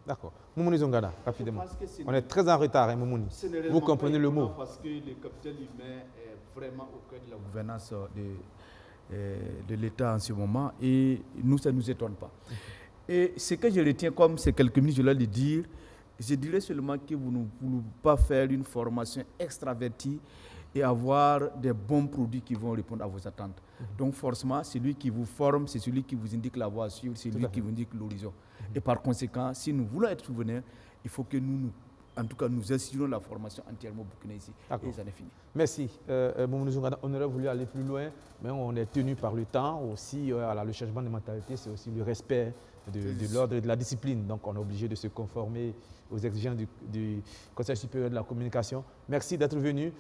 D'accord. Moumouni Zongana, rapidement. On est très en retard, hein, Moumouni. Vous comprenez le mot. Parce que le capital humain est vraiment au cœur de la gouvernance de l'État en ce moment et nous, ça ne nous étonne pas. Et ce que je retiens comme ces quelques minutes, je vais le dire, je dirais seulement que vous ne pouvez pas faire une formation extravertie et avoir des bons produits qui vont répondre à vos attentes. Donc forcément, celui qui vous forme, c'est celui qui vous indique la voie à suivre, c'est celui qui vous indique l'horizon. Et par conséquent, si nous voulons être souverains, il faut que nous instituons la formation entièrement burkinabé ici. Et ça n'est fini. Merci. On aurait voulu aller plus loin, mais on est tenu par le temps. Aussi, le changement de mentalité, c'est aussi le respect de l'ordre et de la discipline. Donc, on est obligé de se conformer aux exigences du Conseil supérieur de la communication. Merci d'être venu.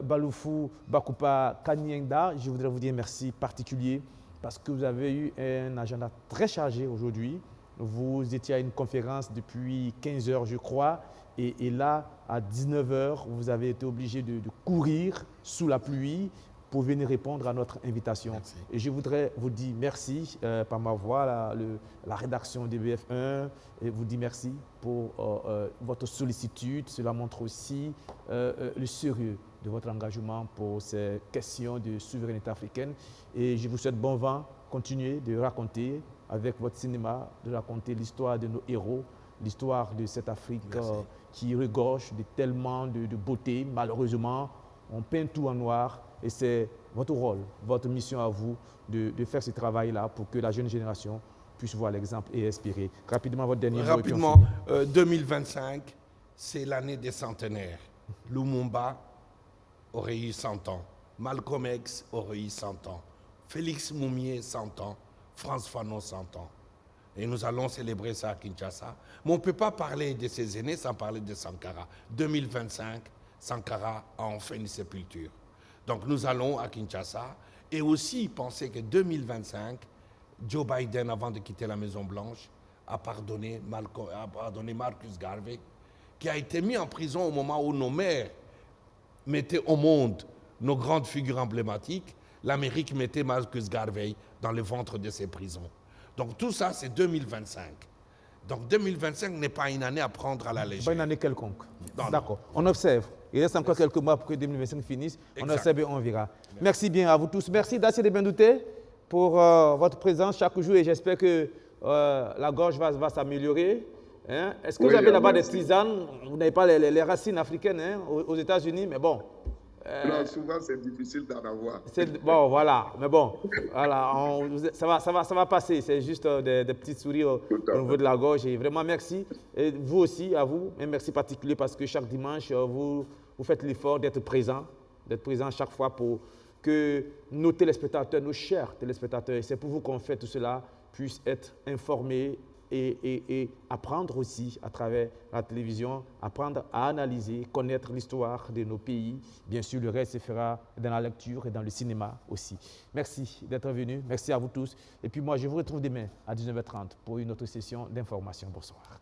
Baloufou Bakoupa Kanyenda, je voudrais vous dire merci particulier parce que vous avez eu un agenda très chargé aujourd'hui. Vous étiez à une conférence depuis 15 heures, je crois. Et là, à 19 heures, vous avez été obligé de courir sous la pluie pour venir répondre à notre invitation. Merci. Et je voudrais vous dire merci par ma voix, la rédaction de BF1, et vous dire merci pour votre sollicitude. Cela montre aussi le sérieux de votre engagement pour ces questions de souveraineté africaine. Et je vous souhaite bon vent, continuez de raconter avec votre cinéma, de raconter l'histoire de nos héros, l'histoire de cette Afrique qui regorge de tellement de beauté. Malheureusement, on peint tout en noir et c'est votre rôle, votre mission à vous de faire ce travail-là pour que la jeune génération puisse voir l'exemple et inspirer. Rapidement, votre dernier mot. Rapidement, 2025, c'est l'année des centenaires. Lumumba aurait eu 100 ans. Malcolm X aurait eu 100 ans. Félix Moumié, 100 ans. France Fanon, 100 ans. Et nous allons célébrer ça à Kinshasa. Mais on ne peut pas parler de ces aînés sans parler de Sankara. 2025, Sankara a enfin une sépulture. Donc nous allons à Kinshasa et aussi penser que 2025, Joe Biden, avant de quitter la Maison-Blanche, a pardonné Marcus Garvey, qui a été mis en prison au moment où nos mères mettaient au monde nos grandes figures emblématiques. L'Amérique mettait Marcus Garvey dans le ventre de ses prisons. Donc tout ça, c'est 2025. Donc 2025 n'est pas une année à prendre à la légère. Pas une année quelconque. D'accord. On observe. Il reste encore quelques mois pour que 2025 finisse. On observe et on verra. Merci bien à vous tous. Merci Dacier de Bendouté pour votre présence chaque jour et j'espère que la gorge va s'améliorer. Hein? Est-ce que vous avez là-bas des tisanes? Vous n'avez pas les racines africaines hein, aux États-Unis, mais bon. Non, souvent c'est difficile d'en avoir. Bon, voilà, mais bon, voilà, ça va passer. C'est juste des petites souris au niveau de la gorge. Et vraiment, merci. Et vous aussi, à vous, un merci particulier parce que chaque dimanche, vous faites l'effort d'être présent chaque fois pour que nos téléspectateurs, nos chers téléspectateurs, et c'est pour vous qu'on fait tout cela, puissent être informés et apprendre aussi à travers la télévision, apprendre à analyser, connaître l'histoire de nos pays. Bien sûr, le reste se fera dans la lecture et dans le cinéma aussi. Merci d'être venus, merci à vous tous. Et puis moi, je vous retrouve demain à 19h30 pour une autre session d'information. Bonsoir.